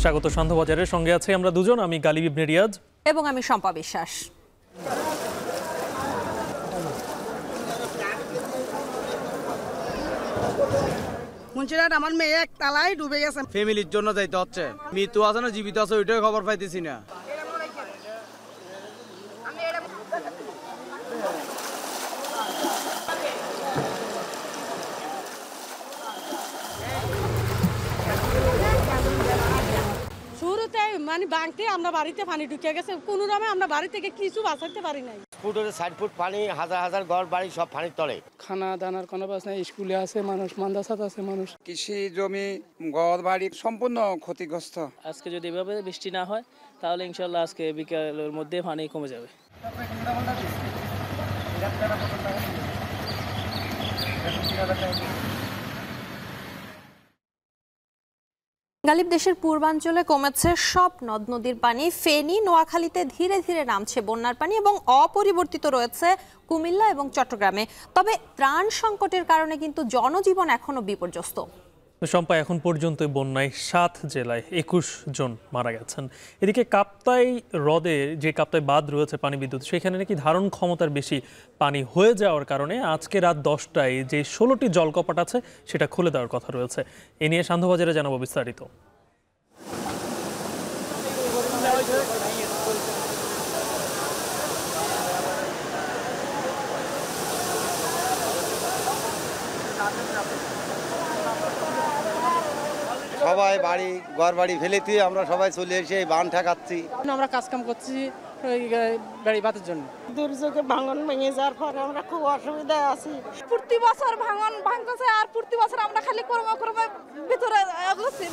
স্বাগত সন্ধ্যাবাজারের সঙ্গে আছি আমরা দুজন, আমি গালিব ইবনে রিয়াজ এবং আমি শম্পা বিশ্বাস। মুন্সিরহাট আমার মেয়ে এক তালায় ডুবে গেছে, ফ্যামিলির জন্য যাইতে হচ্ছে। মৃত্যু আছে না জীবিত আছে ওইটাই খবর পাইতেছি না। শুরুতে মানে বাংতে আমরা বাড়িতে পানি ঢুকে গেছে, কোনো রকমে আমরা বাড়ি থেকে কিছু বাঁচাতে পারি নাই। ফুটের 60 ফুট পানি, হাজার হাজার ঘর বাড়ি সব পানির তলে। খানা দানার কোনো বাস নাই, স্কুলে আছে মানুষ, মাদ্রাসাতে আছে মানুষ। কৃষি জমি, ঘর বাড়ি সম্পূর্ণ ক্ষতিগ্রস্ত। আজকে যদি এভাবে বৃষ্টি না হয় তাহলে ইনশাল্লাহ আজকে বিকেলের মধ্যে পানি কমে যাবে। গালিব, দেশের পূর্বাঞ্চলে কমেছে সব নদ নদীর পানি। ফেনী, নোয়াখালীতে ধীরে ধীরে নামছে বন্যার পানি এবং অপরিবর্তিত রয়েছে কুমিল্লা এবং চট্টগ্রামে। তবে ত্রাণ সংকটের কারণে কিন্তু জনজীবন এখনো বিপর্যস্ত। শম্পা, এখন পর্যন্ত বন্যায় 7 জেলায় 21 জন মারা গেছেন। এদিকে কাপ্তাই হ্রদে, যে কাপ্তাই বাঁধ রয়েছে পানি বিদ্যুৎ, সেখানে নাকি ধারণ ক্ষমতার বেশি পানি হয়ে যাওয়ার কারণে আজকে রাত 10টায় যে 16টি জলকপাট আছে সেটা খুলে দেওয়ার কথা রয়েছে। এ নিয়ে সন্ধ্যাবাজারে জানাবো বিস্তারিত। সবাই বাড়ি ঘর বাড়ি ফেলে দিয়ে আমরা সবাই চলে এসে এই বান ঠেকাচ্ছি। আমরা কাজ কাম করছি বাড়ি বাতের জন্য। দুর্যোগে ভাঙন ভেঙে যাওয়ার পরে আমরা খুব অসুবিধায় আছি। প্রতি বছর ভাঙন ভাঙতেছে আর প্রতি বছর আমরা খালি কর্মে ভিতরে এগোচ্ছি।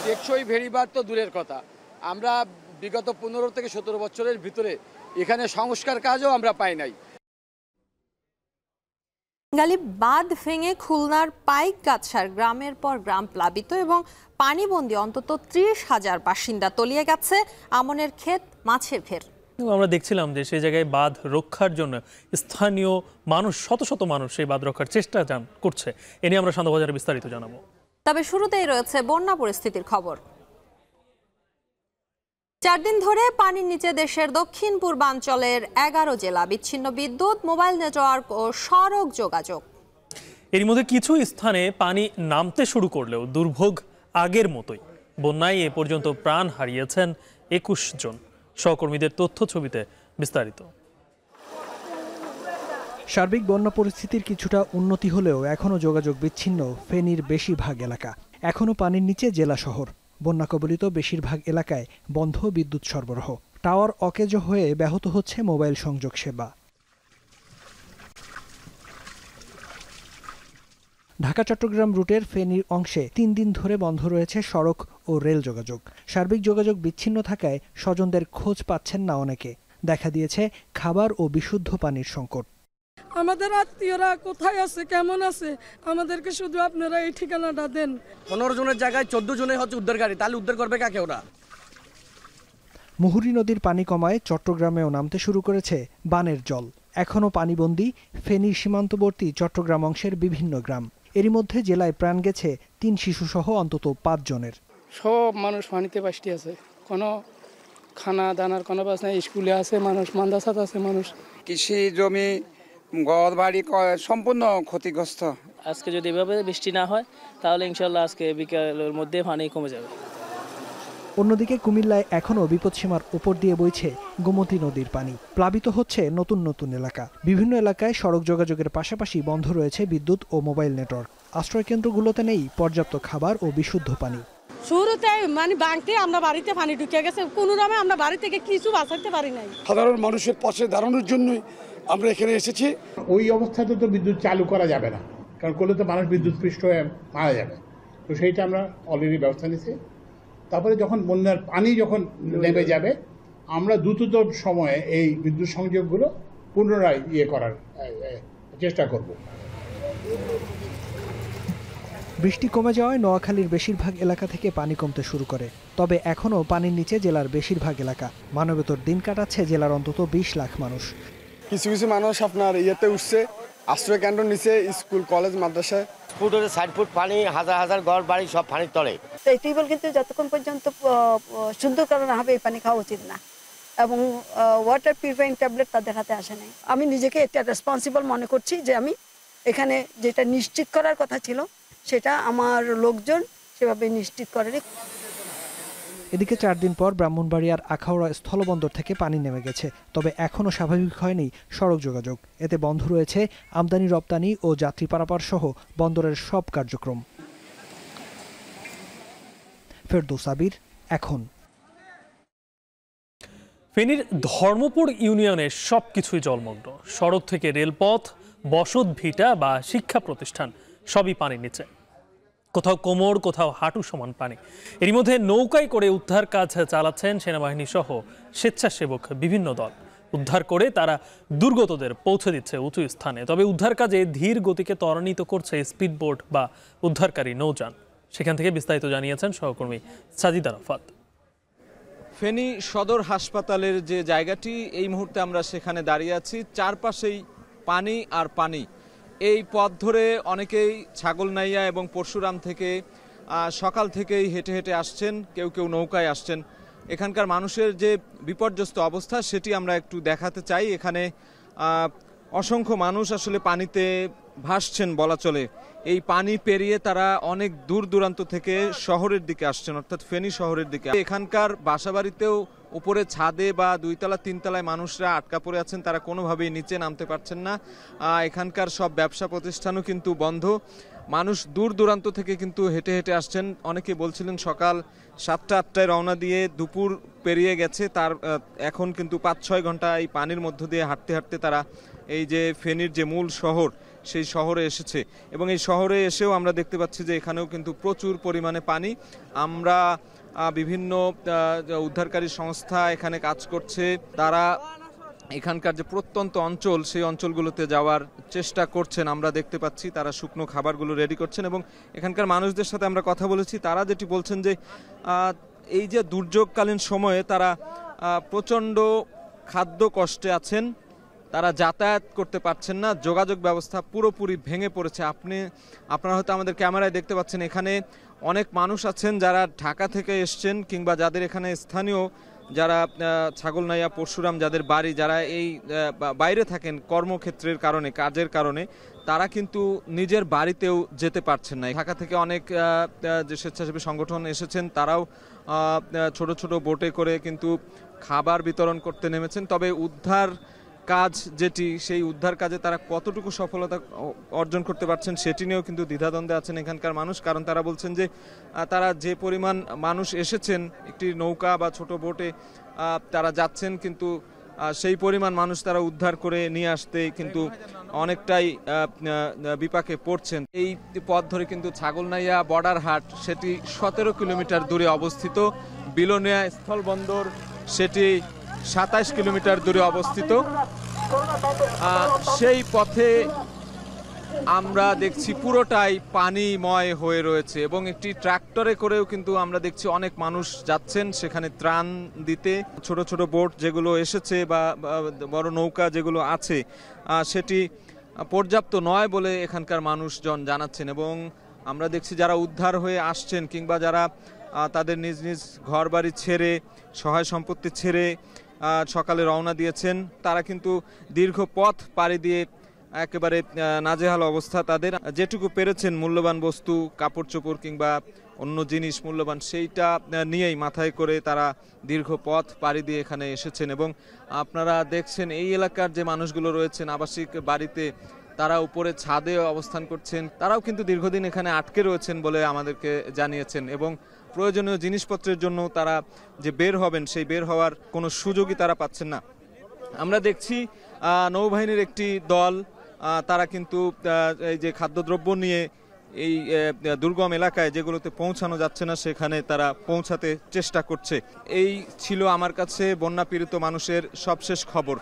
টেকসই ভেড়িবাঁধ তো দূরের কথা, আমরা বিগত 15 থেকে 17 বছরের ভিতরে এখানে সংস্কার কাজও আমরা পাই নাই। গালিব, বাঁধ ভেঙে খুলনার পাইকগাছার গ্রামের পর গ্রাম প্লাবিত এবং পানিবন্দী অন্তত 30,000 বাসিন্দা, তলিয়ে গেছে আমনের ক্ষেত, মাছের ঘের। আমরা দেখছিলাম যে সেই জায়গায় বাঁধ রক্ষার জন্য স্থানীয় মানুষ, শত শত মানুষ সেই বাঁধ রক্ষার চেষ্টা করছে। এ নিয়ে আমরা সন্ধ্যাবাজারে বিস্তারিত জানাবো। তবে শুরুতেই রয়েছে বন্যা পরিস্থিতির খবর। 4 দিন ধরে পানির নিচে দেশের দক্ষিণ পূর্বাঞ্চলের 11 জেলা, বিচ্ছিন্ন বিদ্যুৎ, মোবাইল নেটওয়ার্ক ও সড়ক যোগাযোগ। এর মধ্যে কিছু স্থানে পানি নামতে শুরু করলেও দুর্ভোগ আগের মতোই। বন্যায় এ পর্যন্ত প্রাণ হারিয়েছেন 21 জন। সহকর্মীদের তথ্য ছবিতে বিস্তারিত। সার্বিক বন্যা পরিস্থিতির কিছুটা উন্নতি হলেও এখনও যোগাযোগ বিচ্ছিন্ন ফেনীর বেশিরভাগ এলাকা। এখনও পানির নিচে জেলা শহর। বন্যা কবলিত বেশিরভাগ এলাকায় বন্ধ বিদ্যুৎ সরবরাহ। টাওয়ার অকেজো হয়ে ব্যাহত হচ্ছে মোবাইল সংযোগ সেবা। ঢাকা চট্টগ্রাম রুটের ফেনীর অংশে 3 দিন ধরে বন্ধ রয়েছে সড়ক ও রেল যোগাযোগ। সার্বিক যোগাযোগ বিচ্ছিন্ন থাকায় স্বজনদের খোঁজ পাচ্ছেন না অনেকে। দেখা দিয়েছে খাবার ও বিশুদ্ধ পানির সংকট। আমাদের আত্মীয়রা কোথায় আছে, কেমন আছে, আমাদেরকে শুধু আপনারা এই ঠিকানাটা দেন। 15 জনের জায়গায় 14 জনে হচ্ছে উদ্ধারকারী, তাহলে উদ্ধার করবে কাকে ওরা? মুহুরী নদীর পানি কমায় চট্টগ্রামেও নামতে শুরু করেছে বানের জল। এখনও পানিবন্দী ফেনীর সীমান্তবর্তী চট্টগ্রাম অংশের বিভিন্ন গ্রাম। এরই মধ্যে জেলায় প্রাণ গেছে 3 শিশুসহ অন্তত 5 জনের। সব মানুষ পানিতে বাসটি আছে, কোনো খানা দানার কোনো বাস নাই, স্কুলে আছে মানুষ, মাদ্রাসাতে আছে মানুষ। কৃষি জমি, ঘর বাড়ি সম্পূর্ণ ক্ষতিগ্রস্ত। আজকে যদি এভাবে বৃষ্টি না হয় তাহলে ইনশাল্লাহ আজকে বিকেলের মধ্যে পানি কমে যাবে। অন্যদিকে কুমিল্লায় এখনও বিপদসীমার উপর দিয়ে বইছে গোমতী নদীর পানি। প্লাবিত হচ্ছে নতুন নতুন এলাকা। বিভিন্ন এলাকায় সড়ক যোগাযোগের পাশাপাশি বন্ধ রয়েছে বিদ্যুৎ ও মোবাইল নেটওয়ার্ক। আশ্রয়কেন্দ্রগুলোতে নেই পর্যাপ্ত খাবার ও বিশুদ্ধ পানি। শুরুতে মানে বাংতে আমরা বাড়িতে পানি ঢুকে গেছে, কোনো রকমে আমরা বাড়ি থেকে কিছু বাঁচাতে পারি নাই। সাধারণ মানুষের পাশে দাঁড়ানোর জন্যই আমরা এখানে এসেছি। ওই অবস্থাতে তো বিদ্যুৎ চালু করা যাবে না, কারণ করলে তো মানুষ বিদ্যুৎ পৃষ্ঠ হয়ে মারা যাবে। তো সেইটা আমরা অলরেডি ব্যবস্থা নিচ্ছি। তারপরে যখন বন্যার পানি যখন নেমে যাবে, আমরা দ্রুততম সময়ে এই বিদ্যুৎ সংযোগগুলো পুনরায় করার চেষ্টা করব। বৃষ্টি কমে যাওয়ায় নোয়াখালীর বেশিরভাগ এলাকা থেকে পানি কমতে শুরু করে। তবে এখনও পানির নিচে জেলার বেশিরভাগ এলাকা। মানবেতর দিন কাটাচ্ছে জেলার অন্তত 20 লাখ মানুষ। কিছু কিছু মানুষ আপনার ইয়েতে উঠছে, আশ্রয় কেন্দ্র নিচে, স্কুল কলেজ মাদ্রাসায় ফুট হলে 60 ফুট পানি, হাজার হাজার ঘর বাড়ি সব পানির তলে। তো এই টিউবওয়েল কিন্তু যতক্ষণ পর্যন্ত শুদ্ধকরণ হবে এই পানি খাওয়া উচিত না, এবং ওয়াটার পিউরিফাইং ট্যাবলেট তাদের হাতে আসে নাই। আমি নিজেকে একটা রেসপন্সিবল মনে করছি যে আমি এখানে যেটা নিশ্চিত করার কথা ছিল সেটা আমার লোকজন সেভাবে নিশ্চিত করেনি। এদিকে 4 দিন পর ব্রাহ্মণবাড়িয়ার আখাউড়া স্থলবন্দর থেকে পানি নেমে গেছে, তবে এখনও স্বাভাবিক হয়নি সড়ক যোগাযোগ। এতে বন্ধ রয়েছে আমদানি রপ্তানি ও যাত্রী পারাপার সহ বন্দরের সব কার্যক্রম। ফেরদৌস আবির, এখন। ফেনীর ধর্মপুর ইউনিয়নের সবকিছুই জলমগ্ন। সড়ক থেকে রেলপথ, বসত ভিটা বা শিক্ষা প্রতিষ্ঠান সবই পানির নিচে। কোথাও কোমর, কোথাও হাঁটু সমান পানি। এর মধ্যে নৌকায় করে উদ্ধার কাজ চালাচ্ছেন সেনাবাহিনী সহ স্বেচ্ছাসেবক বিভিন্ন দল। উদ্ধার করে তারা দুর্গতদের পৌঁছে দিচ্ছে উঁচু স্থানে। তবে উদ্ধার কাজে ধীর গতিকে ত্বরান্বিত করছে স্পিডবোট বা উদ্ধারকারী নৌযান। সেখান থেকে বিস্তারিত জানিয়েছেন সহকর্মী সাজিদ আরাফাত। ফেনী সদর হাসপাতালের যে জায়গাটি, এই মুহূর্তে আমরা সেখানে দাঁড়িয়ে আছি। চারপাশেই পানি আর পানি। এই পথ ধরে অনেকেই ছাগলনাইয়া এবং পরশুরাম থেকে সকাল থেকেই হেঁটে হেঁটে আসছেন, কেউ কেউ নৌকায় আসছেন। এখানকার মানুষের যে বিপর্যস্ত অবস্থা সেটি আমরা একটু দেখাতে চাই। এখানে অসংখ্য মানুষ আসলে পানিতে ভাসছেন বলা চলে। এই পানি পেরিয়ে তারা অনেক দূর দূরান্ত থেকে শহরের দিকে আসছেন, অর্থাৎ ফেনী শহরের দিকে। এখানকার বাসাবাড়িতেও উপরে ছাদে বা 2 তলা 3 তলায় মানুষরা আটকা পড়ে আছেন, তারা কোনোভাবেই নিচে নামতে পারছেন না। এখানকার সব ব্যবসা প্রতিষ্ঠানও কিন্তু বন্ধ। মানুষ দূর দূরান্ত থেকে কিন্তু হেঁটে হেঁটে আসছেন। অনেকে বলছিলেন সকাল 7টা-8টায় রওনা দিয়ে দুপুর পেরিয়ে গেছে, তার এখন কিন্তু 5-6 ঘন্টা এই পানির মধ্য দিয়ে হাঁটতে হাঁটতে তারা এই যে ফেনীর যে মূল শহর সেই শহরে এসেছে। এবং এই শহরে এসেও আমরা দেখতে পাচ্ছি যে এখানেও কিন্তু প্রচুর পরিমাণে পানি। আমরা বিভিন্ন উদ্ধারকারী সংস্থা এখানে কাজ করছে, তারা এখানকার যে প্রত্যন্ত অঞ্চল সেই অঞ্চলগুলোতে যাওয়ার চেষ্টা করছেন। আমরা দেখতে পাচ্ছি তারা শুকনো খাবারগুলো রেডি করছেন। এবং এখানকার মানুষদের সাথে আমরা কথা বলেছি, তারা যেটি বলছেন যে এই যে দুর্যোগকালীন সময়ে তারা প্রচণ্ড খাদ্য কষ্টে আছেন, তারা যাতায়াত করতে পারছেন না, যোগাযোগ ব্যবস্থা পুরোপুরি ভেঙে পড়েছে। আপনারা হয়তো আমাদের ক্যামেরায় দেখতে পাচ্ছেন এখানে অনেক মানুষ আছেন যারা ঢাকা থেকে এসছেন, কিংবা যাদের এখানে স্থানীয় যারা ছাগলনাইয়া, পরশুরাম যাদের বাড়ি, যারা এই বাইরে থাকেন কর্মক্ষেত্রের কারণে, কাজের কারণে, তারা কিন্তু নিজের বাড়িতেও যেতে পারছেন না। ঢাকা থেকে অনেক যে স্বেচ্ছাসেবী সংগঠন এসেছেন, তারাও ছোট ছোট বোটে করে কিন্তু খাবার বিতরণ করতে নেমেছেন। তবে উদ্ধার কাজ যেটি, সেই উদ্ধার কাজে তারা কতটুকু সফলতা অর্জন করতে পারছেন সেটি নিয়েও কিন্তু দ্বিধাদ্বন্দ্বে আছেন এখানকার মানুষ। কারণ তারা বলছেন যে তারা যে পরিমাণ মানুষ এসেছেন একটি নৌকা বা ছোট বোটে তারা যাচ্ছেন, কিন্তু সেই পরিমাণ মানুষ তারা উদ্ধার করে নিয়ে আসতে কিন্তু অনেকটাই বিপাকে পড়ছেন। এই পথ ধরে কিন্তু ছাগলনাইয়া বর্ডার হাট, সেটি 17 কিলোমিটার দূরে অবস্থিত। বিলোনিয়া স্থলবন্দর সেটি 27 কিলোমিটার দূরে অবস্থিত। সেই পথে আমরা দেখছি পুরোটাই পানিময় হয়ে রয়েছে এবং একটি ট্রাক্টরে করেও কিন্তু আমরা দেখছি অনেক মানুষ যাচ্ছেন সেখানে ত্রাণ দিতে। ছোট ছোট বোট যেগুলো এসেছে বা বড় নৌকা যেগুলো আছে সেটি পর্যাপ্ত নয় বলে এখানকার মানুষজন জানাচ্ছেন। এবং আমরা দেখছি যারা উদ্ধার হয়ে আসছেন কিংবা যারা তাদের নিজ নিজ ঘর বাড়ি ছেড়ে, সহায় সম্পত্তি ছেড়ে সকালে রওনা দিয়েছেন, তারা কিন্তু দীর্ঘ পথ পাড়ি দিয়ে একেবারে নাজেহাল অবস্থা তাদের। যেটুকু পেরেছেন মূল্যবান বস্তু, কাপড় চোপড় কিংবা অন্য জিনিস মূল্যবান, সেইটা নিয়েই মাথায় করে তারা দীর্ঘ পথ পাড়ি দিয়ে এখানে এসেছেন। এবং আপনারা দেখছেন এই এলাকার যে মানুষগুলো রয়েছেন আবাসিক বাড়িতে, তারা উপরে ছাদে অবস্থান করছেন, তারাও কিন্তু দীর্ঘদিন এখানে আটকে রয়েছেন বলে আমাদেরকে জানিয়েছেন। এবং প্রয়োজনীয় জিনিসপত্রের জন্য তারা যে বের হবেন, সেই বের হওয়ার কোনো সুযোগই তারা পাচ্ছেন না। আমরা দেখছি নৌবাহিনীর একটি দল, তারা কিন্তু এই যে খাদ্যদ্রব্য নিয়ে এই দুর্গম এলাকায় যেগুলোতে পৌঁছানো যাচ্ছে না সেখানে তারা পৌঁছাতে চেষ্টা করছে। এই ছিল আমার কাছে বন্যা পীড়িত মানুষের সবশেষ খবর।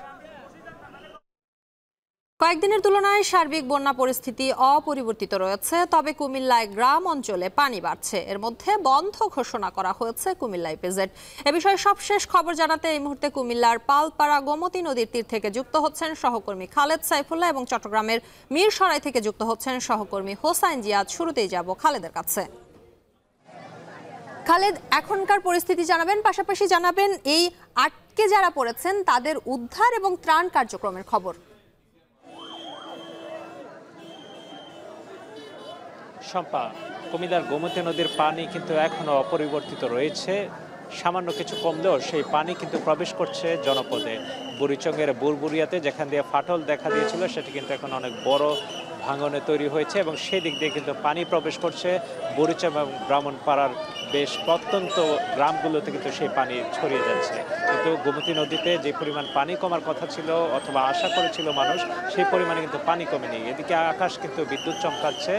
কয়েকদিনের তুলনায় সার্বিক বন্যা পরিস্থিতি অপরিবর্তিত রয়েছে, তবে কুমিল্লায় গ্রাম অঞ্চলে পানি বাড়ছে। এর মধ্যে বন্ধ ঘোষণা করা হয়েছে কুমিল্লা ইপিজেড। এ বিষয়ে সবশেষ খবর জানাতে এই মুহূর্তে কুমিল্লার পালপাড়া গোমতী নদীর তীর থেকে যুক্ত হচ্ছেন সহকর্মী খালেদ সাইফুল্লাহ এবং চট্টগ্রামের মিরসরাই থেকে যুক্ত হচ্ছেন সহকর্মী হোসাইন জিয়াদ। শুরুতেই যাব খালেদের কাছে। খালেদ, এখনকার পরিস্থিতি জানাবেন, পাশাপাশি জানাবেন এই আটকে যারা পড়েছেন তাদের উদ্ধার এবং ত্রাণ কার্যক্রমের খবর। শম্পা, কুমিল্লার গোমতী নদীর পানি কিন্তু এখনো অপরিবর্তিত রয়েছে। সামান্য কিছু কমলেও সেই পানি কিন্তু প্রবেশ করছে জনপদে। বুড়িচংয়ের বুরবুরিয়াতে যেখান দিয়ে ফাটল দেখা দিয়েছিল সেটি কিন্তু এখন অনেক বড় ভাঙনে তৈরি হয়েছে এবং সেই দিক দিয়ে কিন্তু পানি প্রবেশ করছে বুড়িচং এবং ব্রাহ্মণপাড়ার বেশ প্রত্যন্ত গ্রামগুলোতে কিন্তু সেই পানি ছড়িয়ে যাচ্ছে। কিন্তু গোমতী নদীতে যে পরিমাণ পানি কমার কথা ছিল অথবা আশা করেছিল মানুষ, সেই পরিমাণে কিন্তু পানি কমেনি। এদিকে আকাশ কিন্তু বিদ্যুৎ চমকাচ্ছে,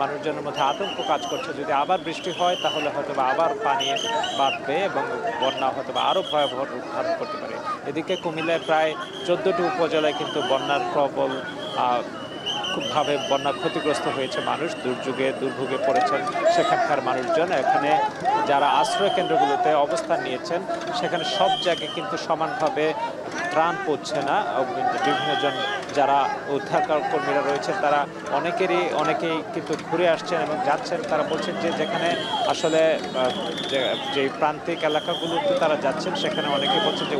মানুষজনের মধ্যে আতঙ্ক কাজ করছে। যদি আবার বৃষ্টি হয় তাহলে হয়তো আবার পানি বাড়বে এবং বন্যা হয়তো আরও ভয়াবহ রূপ ধারণ করতে পারে। এদিকে কুমিল্লায় প্রায় 14টি উপজেলায় কিন্তু বন্যার প্রবল খুবভাবে বন্যা ক্ষতিগ্রস্ত হয়েছে মানুষ, দুর্ভোগে পড়েছেন সেখানকার মানুষজন। এখানে যারা আশ্রয় কেন্দ্রগুলোতে অবস্থান নিয়েছেন সেখানে সব জায়গায় কিন্তু সমানভাবে ত্রাণ পড়ছে না। বিভিন্নজন যারা উদ্ধার কর্মীরা রয়েছেন তারা অনেকেই কিন্তু ঘুরে আসছেন এবং যাচ্ছেন। তারা বলছেন যে যেখানে আসলে যে প্রান্তিক এলাকাগুলোতে তারা যাচ্ছেন সেখানে অনেকে বলছেন যে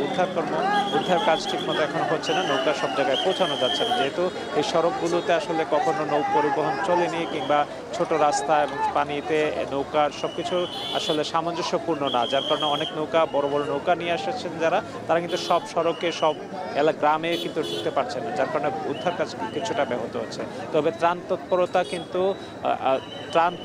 উদ্ধার কাজ ঠিকমতো এখন হচ্ছে না, নৌকা সব জায়গায় পৌঁছানো যাচ্ছে না। যেহেতু এই সড়কগুলোতে আসলে কখনো নৌ পরিবহন চলেনি কিংবা ছোট রাস্তা এবং পানিতে নৌকার সবকিছু আসলে সামঞ্জস্যপূর্ণ না, যার কারণে অনেক বড় বড় নৌকা নিয়ে এসেছেন তারা কিন্তু সব সড়কে সব গ্রামে কিন্তু ঢুকতে পারছেন না, যার কারণে উদ্ধার কাজ কিছুটা ব্যাহত হচ্ছে। তবে ত্রাণ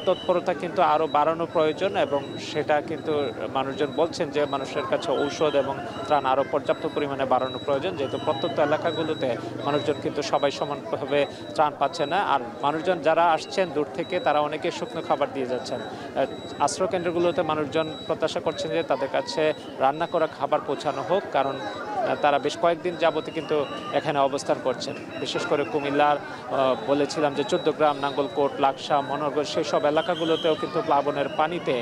তৎপরতা কিন্তু আরও বাড়ানো প্রয়োজন এবং সেটা কিন্তু মানুষজন বলছেন যে মানুষের কাছে ঔষধ এবং ত্রাণ আরও পর্যাপ্ত পরিমাণে বাড়ানো প্রয়োজন। যেহেতু প্রত্যন্ত এলাকাগুলোতে মানুষজন কিন্তু সবাই সমানভাবে ত্রাণ পাচ্ছে না। আর মানুষজন যারা আসছেন দূর থেকে তারা অনেকে শুকনো খাবার দিয়ে যাচ্ছেন। আশ্রয় কেন্দ্রগুলোতে মানুষজন প্রত্যাশা করছেন যে তাদের কাছে রান্না করা খাবার পৌঁছানো হোক, কারণ তারা বেশ কয়েকদিন যাবতে কিন্তু এখানে অবস্থান করছেন। বিশেষ করে কুমিল্লার বলেছিলাম যে 14 গ্রাম, নাঙ্গলকোট, লাকসা, মনোহরগঞ্জ সেই সব এলাকাগুলোতেও কিন্তু প্লাবনের পানিতে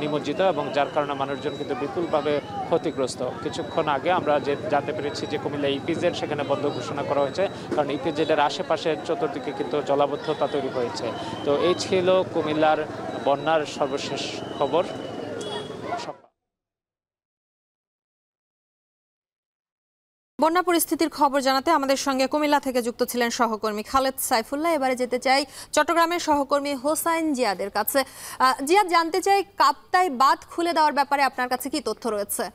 নিমজ্জিত এবং যার কারণে মানুষজন কিন্তু বিপুলভাবে ক্ষতিগ্রস্ত। কিছুক্ষণ আগে আমরা জানতে পেরেছি যে কুমিল্লা ইপিজেড সেখানে বন্ধ ঘোষণা করা হয়েছে, কারণ ইপিজেডের আশেপাশে চতুর্দিকে কিন্তু জলাবদ্ধতা তৈরি হয়েছে। তো এই ছিল কুমিল্লার বন্যার সর্বশেষ খবর। বন্যা পরিস্থিতির খবর জানাতে আমাদের সঙ্গে কুমিল্লা থেকে যুক্ত ছিলেন সহকর্মী খালেদ সাইফুল্লাহ। এবারে যেতে চাই চট্টগ্রামের সহকর্মী হোসাইন জিয়াদের কাছে। জিয়াদ, জানতে চাই কাপ্তাই বাঁধ খুলে দেওয়ার ব্যাপারে আপনার কাছে কি তথ্য রয়েছে?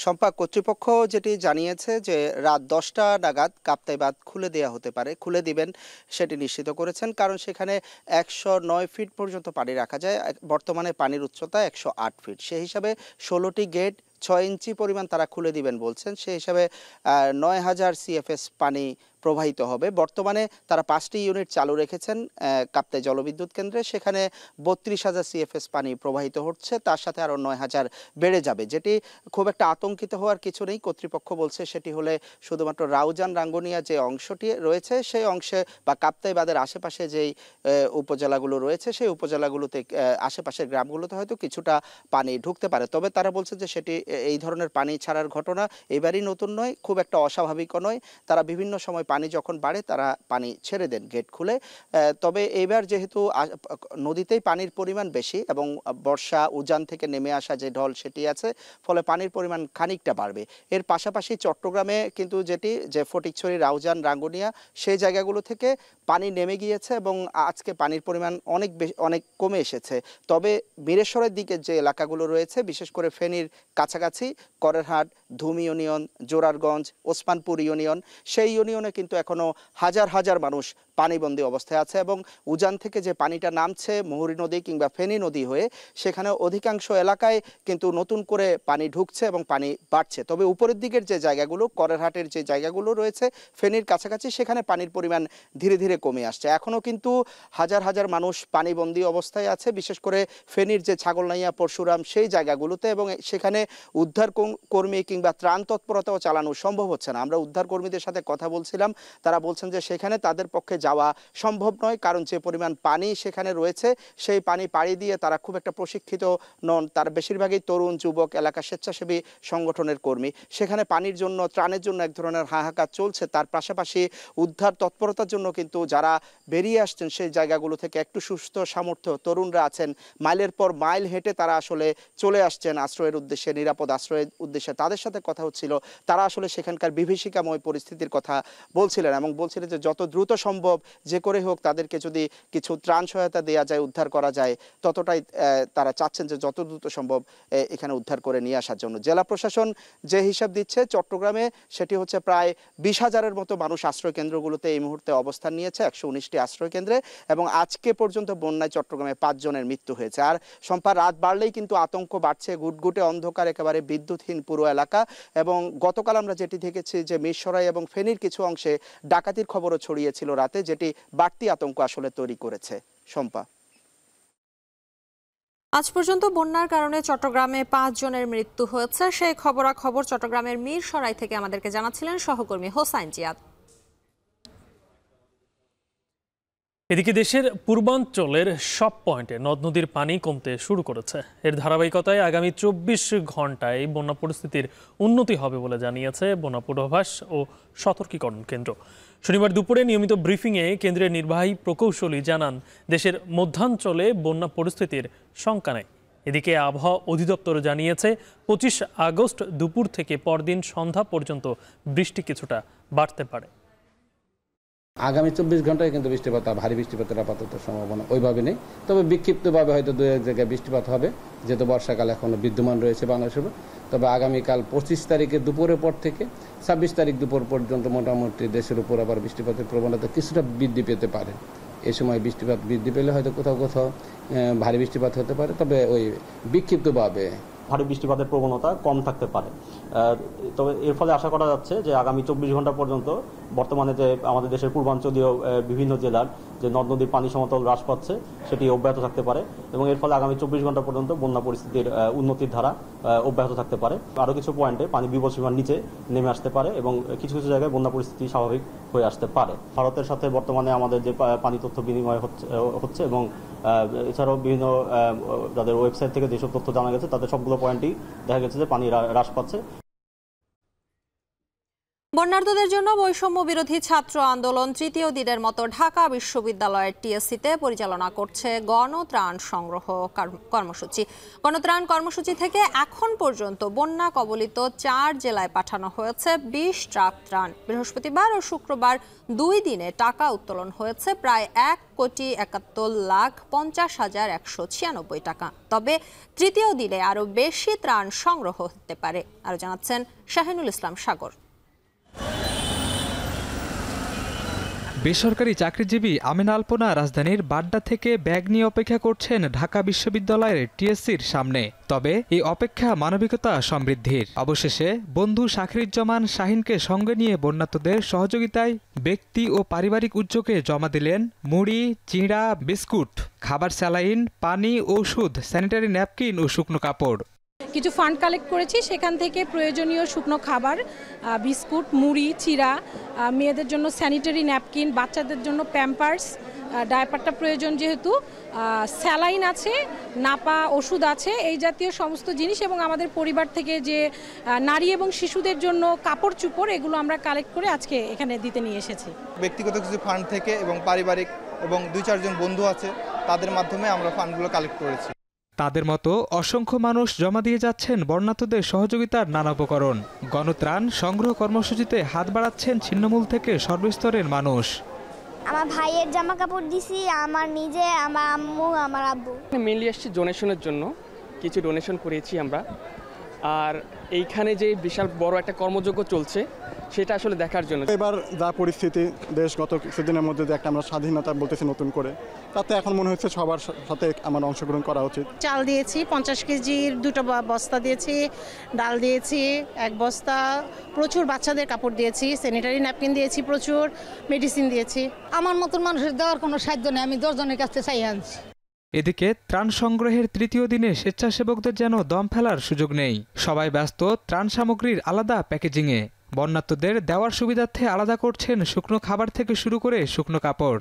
শম্পা, কর্তৃপক্ষ যেটি জানিয়েছে যে রাত 10টা নাগাদ কাপ্তাই বাঁধ খুলে দেওয়া হতে পারে, খুলে দিবেন সেটি নিশ্চিত করেছেন, কারণ সেখানে 109 ফিট পর্যন্ত পানি রাখা যায়। বর্তমানে পানির উচ্চতা 108 ফিট, সেই হিসাবে 16টি গেট 6 ইঞ্চি পরিমাণ তারা খুলে দিবেন বলছেন। সেই হিসাবে 9000 CFS পানি প্রবাহিত হবে। বর্তমানে তারা 5টি ইউনিট চালু রেখেছেন কাপ্তাই জলবিদ্যুৎ কেন্দ্রে, সেখানে 32,000 CFS পানি প্রবাহিত হচ্ছে, তার সাথে আরও 9,000 বেড়ে যাবে, যেটি খুব একটা আতঙ্কিত হওয়ার কিছু নেই। কর্তৃপক্ষ বলছে সেটি হলে শুধুমাত্র রাউজান রাঙ্গুনিয়া যে অংশটি রয়েছে সেই অংশে বা কাপ্তাই বাঁধের আশেপাশে যেই উপজেলাগুলো রয়েছে সেই উপজেলাগুলোতে আশেপাশের গ্রামগুলোতে হয়তো কিছুটা পানি ঢুকতে পারে। তবে তারা বলছে যে সেটি এই ধরনের পানি ছাড়ার ঘটনা এবারই নতুন নয়, খুব একটা অস্বাভাবিকও নয়। তারা বিভিন্ন সময় পানি যখন বাড়ে তারা পানি ছেড়ে দেন গেট খুলে। তবে এবার যেহেতু নদীতেই পানির পরিমাণ বেশি এবং বর্ষা উজান থেকে নেমে আসা যে ঢল সেটি আছে, ফলে পানির পরিমাণ খানিকটা বাড়বে। এর পাশাপাশি চট্টগ্রামে কিন্তু যে ফটিকছড়ি, রাউজান, রাঙ্গুনিয়া সেই জায়গাগুলো থেকে পানি নেমে গিয়েছে এবং আজকে পানির পরিমাণ অনেক কমে এসেছে। তবে বীরেশ্বরের দিকে যে এলাকাগুলো রয়েছে, বিশেষ করে ফেনীর কাছাকাছি করেরহাট, ধুম ইউনিয়ন, জোরারগঞ্জ, ওসমানপুর ইউনিয়ন, সেই ইউনিয়নে কিন্তু এখনো হাজার হাজার মানুষ পানিবন্দী অবস্থায় আছে এবং উজান থেকে যে পানিটা নামছে মুহুরী নদী কিংবা ফেনী নদী হয়ে সেখানে অধিকাংশ এলাকায় কিন্তু নতুন করে পানি ঢুকছে এবং পানি বাড়ছে। তবে উপরের দিকের যে জায়গাগুলো, করেরহাটের যে জায়গাগুলো রয়েছে ফেনীর কাছাকাছি, সেখানে পানির পরিমাণ ধীরে ধীরে কমে আসছে। এখনও কিন্তু হাজার হাজার মানুষ পানিবন্দী অবস্থায় আছে, বিশেষ করে ফেনীর যে ছাগলনাইয়া, পরশুরাম সেই জায়গাগুলোতে, এবং সেখানে উদ্ধার কর্মী কিংবা ত্রাণ তৎপরতাও চালানো সম্ভব হচ্ছে না। আমরা উদ্ধার কর্মীদের সাথে কথা বলছিলাম, তারা বলছেন যে সেখানে তাদের পক্ষে যাওয়া সম্ভব নয়, কারণ যে পরিমাণ পানি সেখানে রয়েছে সেই পানি পাড়ি দিয়ে তারা খুব একটা প্রশিক্ষিত নন। তার বেশিরভাগই তরুণ, যুবক, এলাকা স্বেচ্ছাসেবী সংগঠনের কর্মী। সেখানে পানির জন্য, ত্রাণের জন্য এক ধরনের হাহাকার চলছে। তার পাশাপাশি উদ্ধার তৎপরতার জন্য কিন্তু যারা বেরিয়ে আসছেন সেই জায়গাগুলো থেকে একটু সুস্থ সামর্থ্য তরুণরা আছেন, মাইলের পর মাইল হেঁটে তারা আসলে চলে আসছেন আশ্রয়ের উদ্দেশ্যে, নিরাপদ আশ্রয়ের উদ্দেশ্যে। তাদের সাথে কথা হচ্ছিল, তারা আসলে সেখানকার বিভীষিকাময় পরিস্থিতির কথা বলছিলেন এবং বলছিলেন যে যত দ্রুত সম্ভব যে করে হোক তাদেরকে যদি কিছু ত্রাণ সহায়তা দেওয়া যায়, উদ্ধার করা যায়, ততটাই তারা চাচ্ছেন যে যত দ্রুত সম্ভব এখানে উদ্ধার করে নিয়ে আসার জন্য। জেলা প্রশাসন যে হিসাব দিচ্ছে চট্টগ্রামে, সেটি হচ্ছে প্রায় 20,000-এর মতো মানুষ আশ্রয় কেন্দ্রগুলোতে এই মুহূর্তে অবস্থান নিয়েছে, 119টি আশ্রয় কেন্দ্রে, এবং আজকে পর্যন্ত বন্যায় চট্টগ্রামে 5 জনের মৃত্যু হয়েছে। আর সম্পা রাত বাড়লেই কিন্তু আতঙ্ক বাড়ছে, ঘুটঘুটে অন্ধকার, একেবারে বিদ্যুৎহীন পুরো এলাকা। এবং গতকাল আমরা যেটি দেখেছি যে মিরসরাই এবং ফেনীর কিছু অংশে ডাকাতির খবরও ছড়িয়েছিল রাতে, যেটি বাড়তি আতঙ্ক আসলে তৈরি করেছে। সম্পা, আজ পর্যন্ত বন্যার কারণে চট্টগ্রামে 5 জনের মৃত্যু হয়েছে। সেই খবরাখবর চট্টগ্রামের মিরসরাই থেকে আমাদেরকে জানাচ্ছিলেন সহকর্মী হোসাইন জিয়াদ। এদিকে দেশের পূর্বাঞ্চলের সব পয়েন্টে নদ নদীর পানি কমতে শুরু করেছে। এর ধারাবাহিকতায় আগামী 24 ঘন্টায় বন্যা পরিস্থিতির উন্নতি হবে বলে জানিয়েছে বন্যা পূর্বাভাস ও সতর্কীকরণ কেন্দ্র। শনিবার দুপুরে নিয়মিত ব্রিফিংয়ে কেন্দ্রের নির্বাহী প্রকৌশলী জানান, দেশের মধ্যাঞ্চলে বন্যা পরিস্থিতির শঙ্কা নেই। এদিকে আবহাওয়া অধিদপ্তর জানিয়েছে 25 আগস্ট দুপুর থেকে পরদিন সন্ধ্যা পর্যন্ত বৃষ্টি কিছুটা বাড়তে পারে। আগামী 24 ঘন্টায় কিন্তু বৃষ্টিপাত, ভারী বৃষ্টিপাতের আপাতত সম্ভাবনা ওইভাবে নেই, তবে বিক্ষিপ্তভাবে হয়তো 2-1 জায়গায় বৃষ্টিপাত হবে, যেহেতু বর্ষাকাল এখনো বিদ্যমান রয়েছে বাংলাদেশের। তবে আগামীকাল 25 তারিখে দুপুরের পর থেকে 26 তারিখ দুপুর পর্যন্ত মোটামুটি দেশের উপর আবার বৃষ্টিপাতের প্রবণতা কিছুটা বৃদ্ধি পেতে পারে। এই সময় বৃষ্টিপাত বৃদ্ধি পেলে হয়তো কোথাও কোথাও ভারী বৃষ্টিপাত হতে পারে, তবে ওই বিক্ষিপ্তভাবে ভারী বৃষ্টিপাতের প্রবণতা কম থাকতে পারে। তবে এর ফলে আশা করা যাচ্ছে যে আগামী 24 ঘন্টা পর্যন্ত বর্তমানে যে আমাদের দেশের পূর্বাঞ্চলীয় বিভিন্ন জেলার যে নদ নদীর পানি সমতল হ্রাস পাচ্ছে সেটি অব্যাহত থাকতে পারে, এবং এর ফলে আগামী 24 ঘন্টা পর্যন্ত বন্যা পরিস্থিতির উন্নতির ধারা অব্যাহত থাকতে পারে। আরও কিছু পয়েন্টে পানি বিপদসীমার নিচে নেমে আসতে পারে এবং কিছু কিছু জায়গায় বন্যা পরিস্থিতি স্বাভাবিক হয়ে আসতে পারে। ভারতের সাথে বর্তমানে আমাদের যে পানি তথ্য বিনিময় হচ্ছে এবং এছাড়াও বিভিন্ন যাদের ওয়েবসাইট থেকে যেসব তথ্য জানা গেছে তাদের সবগুলো পয়েন্টই দেখা গেছে যে পানি হ্রাস পাচ্ছে। বন্যার্তদের জন্য বৈষম্য বিরোধী ছাত্র আন্দোলন তৃতীয় দিনের মতো ঢাকা বিশ্ববিদ্যালয়ের টিএসসিতে পরিচালনা করছে গণত্রাণ সংগ্রহ কর্মসূচি। গণত্রাণ কর্মসূচি থেকে এখন পর্যন্ত বন্যা কবলিত 4 জেলায় পাঠানো হয়েছে 20 ট্রাক ত্রাণ। বৃহস্পতিবার ও শুক্রবার 2 দিনে টাকা উত্তোলন হয়েছে প্রায় 1,71,50,196 টাকা। তবে তৃতীয় দিনে আরও বেশি ত্রাণ সংগ্রহ হতে পারে। আরও জানাচ্ছেন শাহিনুল ইসলাম সাগর। বেসরকারি চাকরিজীবী আমিনা আলপনা রাজধানীর বাড্ডা থেকে ব্যাগ নিয়ে অপেক্ষা করছেন ঢাকা বিশ্ববিদ্যালয়ের টিএসসির সামনে। তবে এই অপেক্ষা মানবিকতা সমৃদ্ধির। অবশেষে বন্ধু শাখিরুজ্জামান শাহিনকে সঙ্গে নিয়ে বন্যার্তদের সহযোগিতায় ব্যক্তি ও পারিবারিক উদ্যোগে জমা দিলেন মুড়ি, চিড়া, বিস্কুট, খাবার, স্যালাইন, পানি, ওষুধ, স্যানিটারি ন্যাপকিন ও শুকনো কাপড়। কিছু ফান্ড কালেক্ট করেছি, সেখান থেকে প্রয়োজনীয় শুকনো খাবার, বিস্কুট, মুড়ি, চিড়া, মেয়েদের জন্য স্যানিটারি ন্যাপকিন, বাচ্চাদের জন্য প্যাম্পার্স, ডায়াপারটা প্রয়োজন যেহেতু, স্যালাইন আছে, নাপা ওষুধ আছে, এই জাতীয় সমস্ত জিনিস, এবং আমাদের পরিবার থেকে যে নারী এবং শিশুদের জন্য কাপড় চোপড়, এগুলো আমরা কালেক্ট করে আজকে এখানে দিতে নিয়ে এসেছি। ব্যক্তিগত কিছু ফান্ড থেকে এবং পারিবারিক এবং 2-4 জন বন্ধু আছে তাদের মাধ্যমে আমরা ফান্ডগুলো কালেক্ট করেছি। তাদের মতো অসংখ্য মানুষ জমা দিয়ে যাচ্ছেন বন্যার্তদের সহযোগিতার নানা উপকরণ। গণত্রাণ সংগ্রহ কর্মসূচিতে হাত বাড়াচ্ছেন ছিন্নমূল থেকে সর্বস্তরের মানুষ। আমার ভাইয়ের জামা কাপড় দিছি, আমার নিজে, আমার আম্মু, আমার আব্বু। মেনলি আসছি ডোনেশনের জন্য, কিছু ডোনেশন করেছি আমরা। আর এইখানে যে বিশাল বড় একটা কর্মযজ্ঞ চলছে, সেটা আসলে দেখার জন্য। এবার যা পরিস্থিতি দেশ গত কিছুদিনের মধ্যে যে একটা আমরা স্বাধীনতা বলতেছি নতুন করে, তাতে এখন মনে হচ্ছে সবার সাথে আমার অংশগ্রহণ করা উচিত। চাল দিয়েছি 50 কেজির 2টা বস্তা দিয়েছি, ডাল দিয়েছি 1 বস্তা, প্রচুর বাচ্চাদের কাপড় দিয়েছি, স্যানিটারি ন্যাপকিন দিয়েছি, প্রচুর মেডিসিন দিয়েছি। আমার মতন মানুষের দেওয়ার কোনো সাধ্য নেই, আমি 10 জনের কাছে চাই আনছি। এদিকে ত্রাণ সংগ্রহের তৃতীয় দিনে স্বেচ্ছাসেবকদের যেন দম ফেলার সুযোগ নেই। সবাই ব্যস্ত ত্রাণ সামগ্রীর আলাদা প্যাকেজিংয়ে। বন্যার্তদের দেওয়ার সুবিধার্থে আলাদা করছেন শুকনো খাবার থেকে শুরু করে শুকনো কাপড়।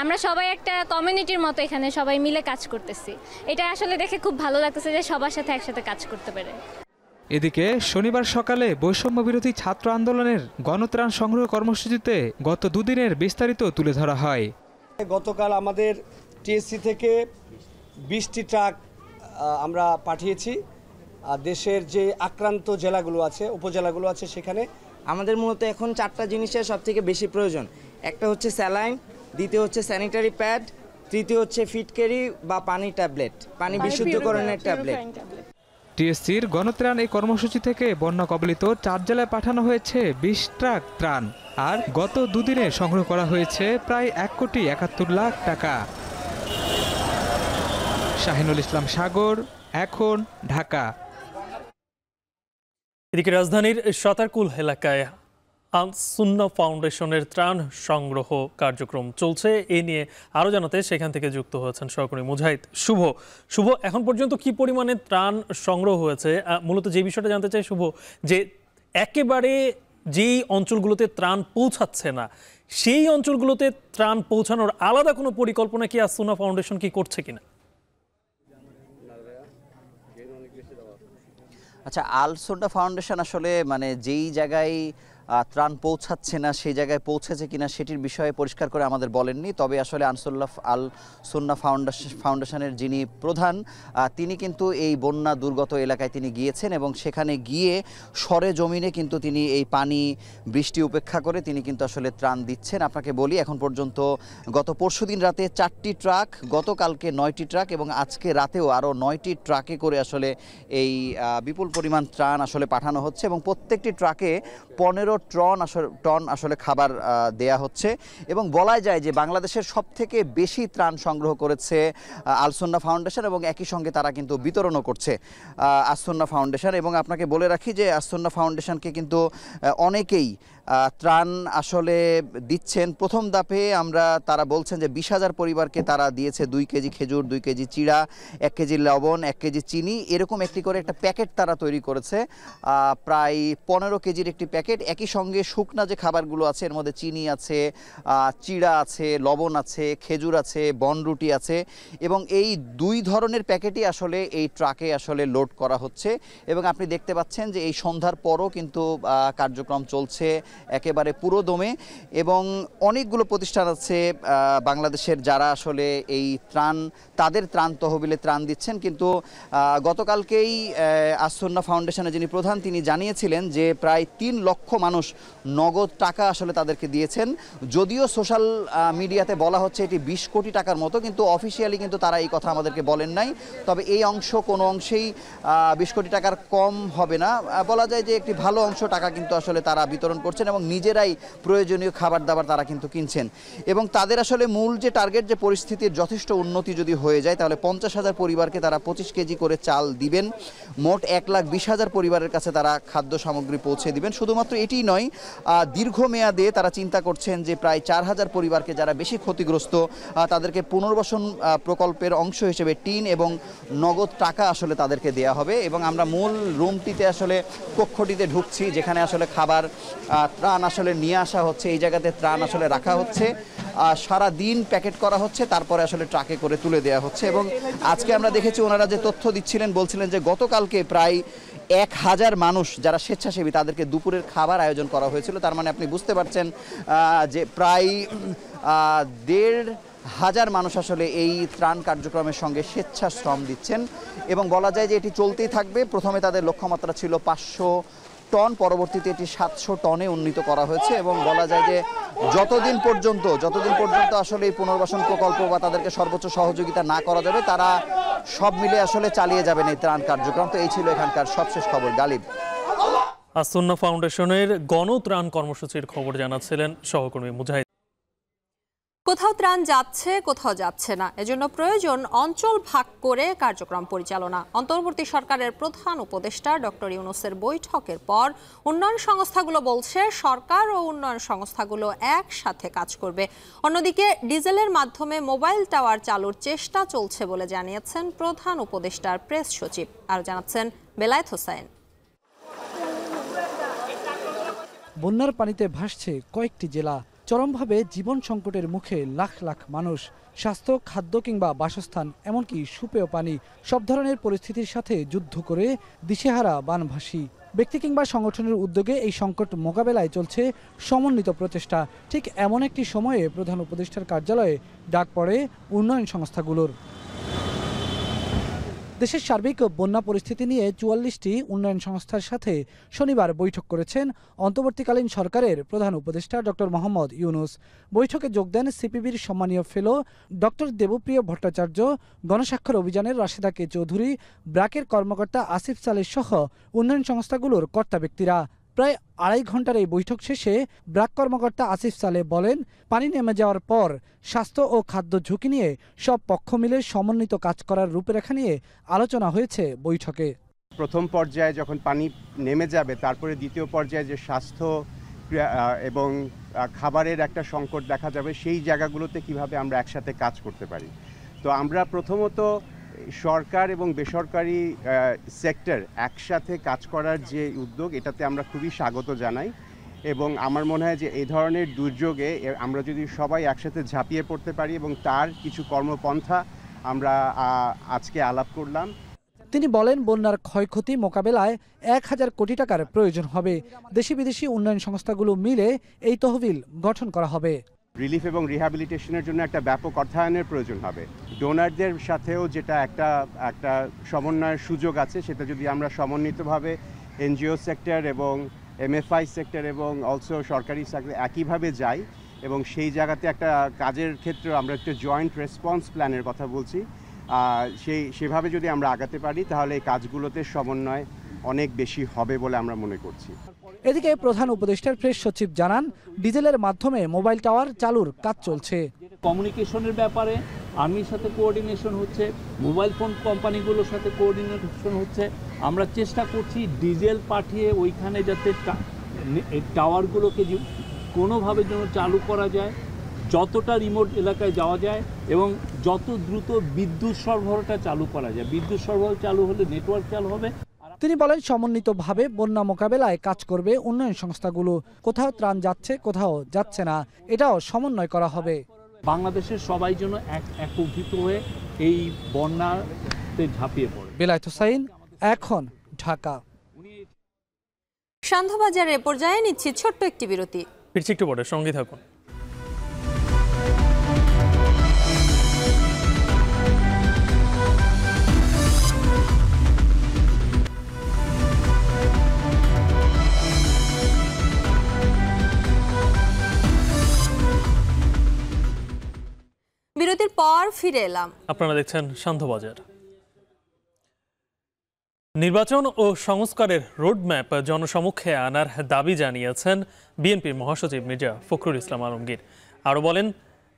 আমরা সবাই একটা কমিউনিটির মতো এখানে সবাই মিলে কাজ করতেছি। এটা আসলে দেখে খুব ভালো লাগতেছে যে সবার সাথে একসাথে কাজ করতে পারে। এদিকে শনিবার সকালে বৈষম্য বিরোধী ছাত্র আন্দোলনের গণত্রাণ সংগ্রহ কর্মসূচিতে গত দুদিনের বিস্তারিত তুলে ধরা হয়। গতকাল আমাদের টিএসসি থেকে 20টি ট্রাক আমরা পাঠিয়েছি দেশের যে আক্রান্ত জেলাগুলো আছে, উপজেলাগুলো আছে, সেখানে আমাদের মূলত এখন 4টা জিনিসের সবথেকে বেশি প্রয়োজন। একটা হচ্ছে স্যালাইন, দ্বিতীয় হচ্ছে স্যানিটারি প্যাড, তৃতীয় হচ্ছে ফিটকেরি বা পানি ট্যাবলেট, পানি বিশুদ্ধকরণের ট্যাবলেট। টিএসসির গণত্রাণ এই কর্মসূচি থেকে বন্যা কবলিত 4 জেলায় পাঠানো হয়েছে 20 ট্রাক ত্রাণ। আর গত দুদিনে সংগ্রহ করা হয়েছে প্রায় 1,71,00,000 টাকা। শাহিনুল ইসলাম সাগর, এখন, ঢাকা। এদিকে রাজধানীর সাতারকুল এলাকায় আল-সুন্নাহ ফাউন্ডেশনের ত্রাণ সংগ্রহ কার্যক্রম চলছে। এ নিয়ে আরও জানাতে সেখান থেকে যুক্ত হয়েছেন সহকর্মী মুজাহিদ শুভ। এখন পর্যন্ত কি পরিমাণে ত্রাণ সংগ্রহ হয়েছে? মূলত যে বিষয়টা জানতে চাই শুভ, যে একেবারে যেই অঞ্চলগুলোতে ত্রাণ পৌঁছাচ্ছে না, সেই অঞ্চলগুলোতে ত্রাণ পৌঁছানোর আলাদা কোনো পরিকল্পনা কি আল-সুন্নাহ ফাউন্ডেশন কি করছে কিনা? আচ্ছা, আল-সুন্নাহ ফাউন্ডেশন আসলে মানে যেই জায়গায় ত্রাণ পৌঁছাচ্ছে না সেই জায়গায় পৌঁছেছে কিনা সেটির বিষয়ে পরিষ্কার করে আমাদের বলেননি। তবে আসলে আল-সুন্নাহ ফাউন্ডেশনের যিনি প্রধান, তিনি কিন্তু এই বন্যা দুর্গত এলাকায় তিনি গিয়েছেন এবং সেখানে গিয়ে সরেজমিনে কিন্তু তিনি এই পানি বৃষ্টি উপেক্ষা করে তিনি কিন্তু আসলে ত্রাণ দিচ্ছেন। আপনাকে বলি, এখন পর্যন্ত গত পরশুদিন রাতে 4টি ট্রাক, গতকালকে 9টি ট্রাক এবং আজকে রাতেও আরও 9টি ট্রাকে করে আসলে এই বিপুল পরিমাণ ত্রাণ আসলে পাঠানো হচ্ছে এবং প্রত্যেকটি ট্রাকে 15 টন আসলে খাবার দেয়া হচ্ছে। এবং বলা যায় যে বাংলাদেশের সবথেকে বেশি ত্রাণ সংগ্রহ করেছে আল-সুন্নাহ ফাউন্ডেশন এবং একই সঙ্গে তারা কিন্তু বিতরণও করছে আল-সুন্নাহ ফাউন্ডেশন। এবং আপনাকে বলে রাখি যে আল-সুন্নাহ ফাউন্ডেশনকে কিন্তু অনেকেই ত্রাণ আসলে দিচ্ছেন। প্রথম ধাপে তারা বলছেন যে 20,000 পরিবারকে তারা দিয়েছে 2 কেজি খেজুর, 2 কেজি চিড়া, 1 কেজি লবণ, 1 কেজি চিনি, এরকম একটি করে একটা প্যাকেট তারা তৈরি করেছে, প্রায় 15 কেজির একটি প্যাকেট। একই সঙ্গে শুকনা যে খাবারগুলো আছে এর মধ্যে চিনি আছে, চিড়া আছে, লবণ আছে, খেজুর আছে, বনরুটি আছে এবং এই 2 ধরনের প্যাকেটই আসলে এই ট্রাকে আসলে লোড করা হচ্ছে। এবং আপনি দেখতে পাচ্ছেন যে এই সন্ধ্যার পরও কিন্তু কার্যক্রম চলছে একেবারে পুরো দমে এবং অনেকগুলো প্রতিষ্ঠান আছে বাংলাদেশের যারা আসলে এই তাদের ত্রাণ তহবিলে ত্রাণ দিচ্ছেন। কিন্তু গতকালকেই আল-সুন্নাহ ফাউন্ডেশনের যিনি প্রধান তিনি জানিয়েছিলেন যে প্রায় 3 লক্ষ মানুষ নগদ টাকা আসলে তাদেরকে দিয়েছেন। যদিও সোশ্যাল মিডিয়াতে বলা হচ্ছে এটি 20 কোটি টাকার মতো, কিন্তু অফিসিয়ালি কিন্তু তারা এই কথা আমাদেরকে বলেন নাই। তবে এই অংশ কোনো অংশেই 20 কোটি টাকার কম হবে না, বলা যায় যে একটি ভালো অংশ টাকা কিন্তু আসলে তারা বিতরণ করছেন এবং নিজেরাই প্রয়োজনীয় খাবার দাবার তারা কিন্তু কিনছেন। এবং তাদের আসলে মূল যে টার্গেট, যে পরিস্থিতির যথেষ্ট উন্নতি যদি হয়ে যায় তাহলে 50,000 পরিবারকে তারা 25 কেজি করে চাল দিবেন। মোট 1,20,000 পরিবারের কাছে তারা খাদ্য সামগ্রী পৌঁছে দিবেন। শুধুমাত্র এটি নয়, দীর্ঘমেয়াদে তারা চিন্তা করছেন যে প্রায় 4,000 পরিবারকে যারা বেশি ক্ষতিগ্রস্ত তাদেরকে পুনর্বাসন প্রকল্পের অংশ হিসেবে টিন এবং নগদ টাকা আসলে তাদেরকে দেয়া হবে। এবং আমরা মূল রুমটিতে আসলে কক্ষটিতে ঢুকছি যেখানে আসলে খাবার ত্রাণ আসলে নিয়ে আসা হচ্ছে, এই জায়গাতে ত্রাণ আসলে রাখা হচ্ছে, সারা দিন প্যাকেট করা হচ্ছে, তারপরে আসলে ট্রাকে করে তুলে দেওয়া হচ্ছে। এবং আজকে আমরা দেখেছি ওনারা যে তথ্য দিচ্ছিলেন, বলছিলেন যে গতকালকে প্রায় 1,000 মানুষ যারা স্বেচ্ছাসেবী তাদেরকে দুপুরের খাবার আয়োজন করা হয়েছিল। তার মানে আপনি বুঝতে পারছেন যে প্রায় 1,500 মানুষ আসলে এই ত্রাণ কার্যক্রমের সঙ্গে স্বেচ্ছাশ্রম দিচ্ছেন এবং বলা যায় যে এটি চলতেই থাকবে। প্রথমে তাদের লক্ষ্যমাত্রা ছিল 500 টন, পরবর্তীতে এটি 700 টনে উন্নীত করা হয়েছে এবং বলা যায় যে যতদিন পর্যন্ত আসলে এই পুনর্বাসন প্রকল্প বা তাদেরকে সর্বোচ্চ সহযোগিতা না করা যাবে তারা সব মিলে আসলে চালিয়ে যাবেন এই ত্রাণ কার্যক্রম। তো এই ছিল এখানকার সবশেষ খবর। গালিব। আসুন্না ফাউন্ডেশনের গণত্রাণ কর্মসূচির খবর জানাচ্ছিলেন সহকর্মী মুজাহিদ। কোথাও ত্রাণ যাচ্ছে, কোথাও যাচ্ছে না, এজন্য প্রয়োজন অঞ্চল ভাগ করে কার্যক্রম পরিচালনা। অন্তর্বর্তী সরকারের প্রধান উপদেষ্টা ডক্টর ইউনূসের বৈঠকের পর উন্নয়ন সংস্থাগুলো বলছে সরকার ও উন্নয়ন সংস্থাগুলো একসাথে কাজ করবে। অন্যদিকে ডিজেলের মাধ্যমে মোবাইল টাওয়ার চালুর চেষ্টা চলছে বলে জানিয়েছেন প্রধান উপদেষ্টার প্রেস সচিব। আর জানাচ্ছেন বেলায়েত হোসেন। বন্যার পানিতে ভাসছে কয়েকটি জেলা, চরমভাবে জীবন সংকটের মুখে লাখ লাখ মানুষ। স্বাস্থ্য, খাদ্য কিংবা বাসস্থান, এমনকি সুপেয় পানি, সব ধরনের পরিস্থিতির সাথে যুদ্ধ করে দিশেহারা বানভাসী। ব্যক্তি কিংবা সংগঠনের উদ্যোগে এই সংকট মোকাবেলায় চলছে সমন্বিত প্রচেষ্টা। ঠিক এমন একটি সময়ে প্রধান উপদেষ্টার কার্যালয়ে ডাক পড়ে উন্নয়ন সংস্থাগুলোর। দেশের সার্বিক বন্যা পরিস্থিতি নিয়ে ৪৪টি উন্নয়ন সংস্থার সাথে শনিবার বৈঠক করেছেন অন্তর্বর্তীকালীন সরকারের প্রধান উপদেষ্টা ডক্টর মোহাম্মদ ইউনূস। বৈঠকে যোগ দেন সিপিবির সম্মানীয় ফেলো ডক্টর দেবপ্রিয় ভট্টাচার্য, গণস্বাক্ষর অভিযানের রাশেদা কে চৌধুরী, ব্র্যাকের কর্মকর্তা আসিফ সালেহ সহ উন্নয়ন সংস্থাগুলোর কর্তা ব্যক্তিরা। প্রায় ২.৫ ঘন্টার এই বৈঠক শেষে ব্র্যাক কর্মকর্তা আসিফ সালেহ বলেন, পানি নেমে যাওয়ার পর স্বাস্থ্য ও খাদ্য ঝুঁকি নিয়ে সব পক্ষ মিলে সমন্বিত কাজ করার রূপরেখা নিয়ে আলোচনা হয়েছে বৈঠকে। প্রথম পর্যায়ে যখন পানি নেমে যাবে, তারপরে দ্বিতীয় পর্যায়ে যে স্বাস্থ্য এবং খাবারের একটা সংকট দেখা যাবে, সেই জায়গাগুলোতে কিভাবে আমরা একসাথে কাজ করতে পারি। তো আমরা প্রথমত সরকার এবং বেসরকারি সেক্টর একসাথে কাজ করার যে উদ্যোগ, এটাতে আমরা খুবই স্বাগত জানাই। এবং আমার মনে হয় যে এই ধরনের দুর্যোগে আমরা যদি সবাই একসাথে ঝাঁপিয়ে পড়তে পারি এবং তার কিছু কর্মপন্থা আমরা আজকে আলাপ করলাম। তিনি বলেন, বন্যার ক্ষয়ক্ষতি মোকাবেলায় ১,০০০ কোটি টাকার প্রয়োজন হবে। দেশি বিদেশি উন্নয়ন সংস্থাগুলো মিলে এই তহবিল গঠন করা হবে। রিলিফ এবং রিহ্যাবিলিটেশনের জন্য একটা ব্যাপক অর্থায়নের প্রয়োজন হবে। ডোনারদের সাথেও যেটা একটা সমন্বয়ের সুযোগ আছে, সেটা যদি আমরা সমন্বিতভাবে এনজিও সেক্টর এবং এমএফআই সেক্টর এবং অলসো সরকারি সেক্টর একইভাবে যাই এবং সেই জায়গাতে একটা কাজের ক্ষেত্রে আমরা একটা জয়েন্ট রেসপন্স প্ল্যানের কথা বলছি, সেভাবে যদি আমরা আগাতে পারি তাহলে এই কাজগুলোতে সমন্বয় অনেক বেশি হবে বলে আমরা মনে করছি। এদিকে প্রধান উপদেষ্টার প্রেস সচিব জানান, ডিজেলের মাধ্যমে মোবাইল টাওয়ার চালুর কাজ চলছে। কমিউনিকেশনের ব্যাপারে আর্মির সাথে কোঅর্ডিনেশন হচ্ছে, মোবাইল ফোন কোম্পানিগুলোর সাথে কোঅর্ডিনেশন হচ্ছে। আমরা চেষ্টা করছি ডিজেল পাঠিয়ে ওইখানে যাতে টাওয়ারগুলোকে কোনোভাবে যেন চালু করা যায়, যতটা রিমোট এলাকায় যাওয়া যায় এবং যত দ্রুত বিদ্যুৎ সরবরাহটা চালু করা যায়। বিদ্যুৎ সরবরাহ চালু হলে নেটওয়ার্ক চালু হবে। তিনি বলেন, সমন্বিতভাবে বন্যা মোকাবেলায় কাজ করবে উন্নয়ন সংস্থাগুলো। কোথাও ত্রাণ যাচ্ছে, কোথাও যাচ্ছে না, এটাও সমন্বয় করা হবে। বাংলাদেশের সবাই যেন একত্রিত হয়ে এই বন্যাতে ঝাঁপিয়ে পড়ে। বেলায়েত হোসেন, এখন ঢাকা। সান্ধ্যবাজারের পর্যায়ে নিচ্ছি ছোট্ট একটি বিরতি। ফিরছি একটু পরে, সঙ্গে থাকুন। বিরতির পর ফিরে এলাম। আপনারা দেখছেন সান্ধ্যবাজার। নির্বাচন ও সংস্কারের রোডম্যাপ জনসমক্ষে আনার দাবি জানিয়েছেন বিএনপির মহাসচিব মির্জা ফখরুল ইসলাম আলমগীর। আরও বলেন,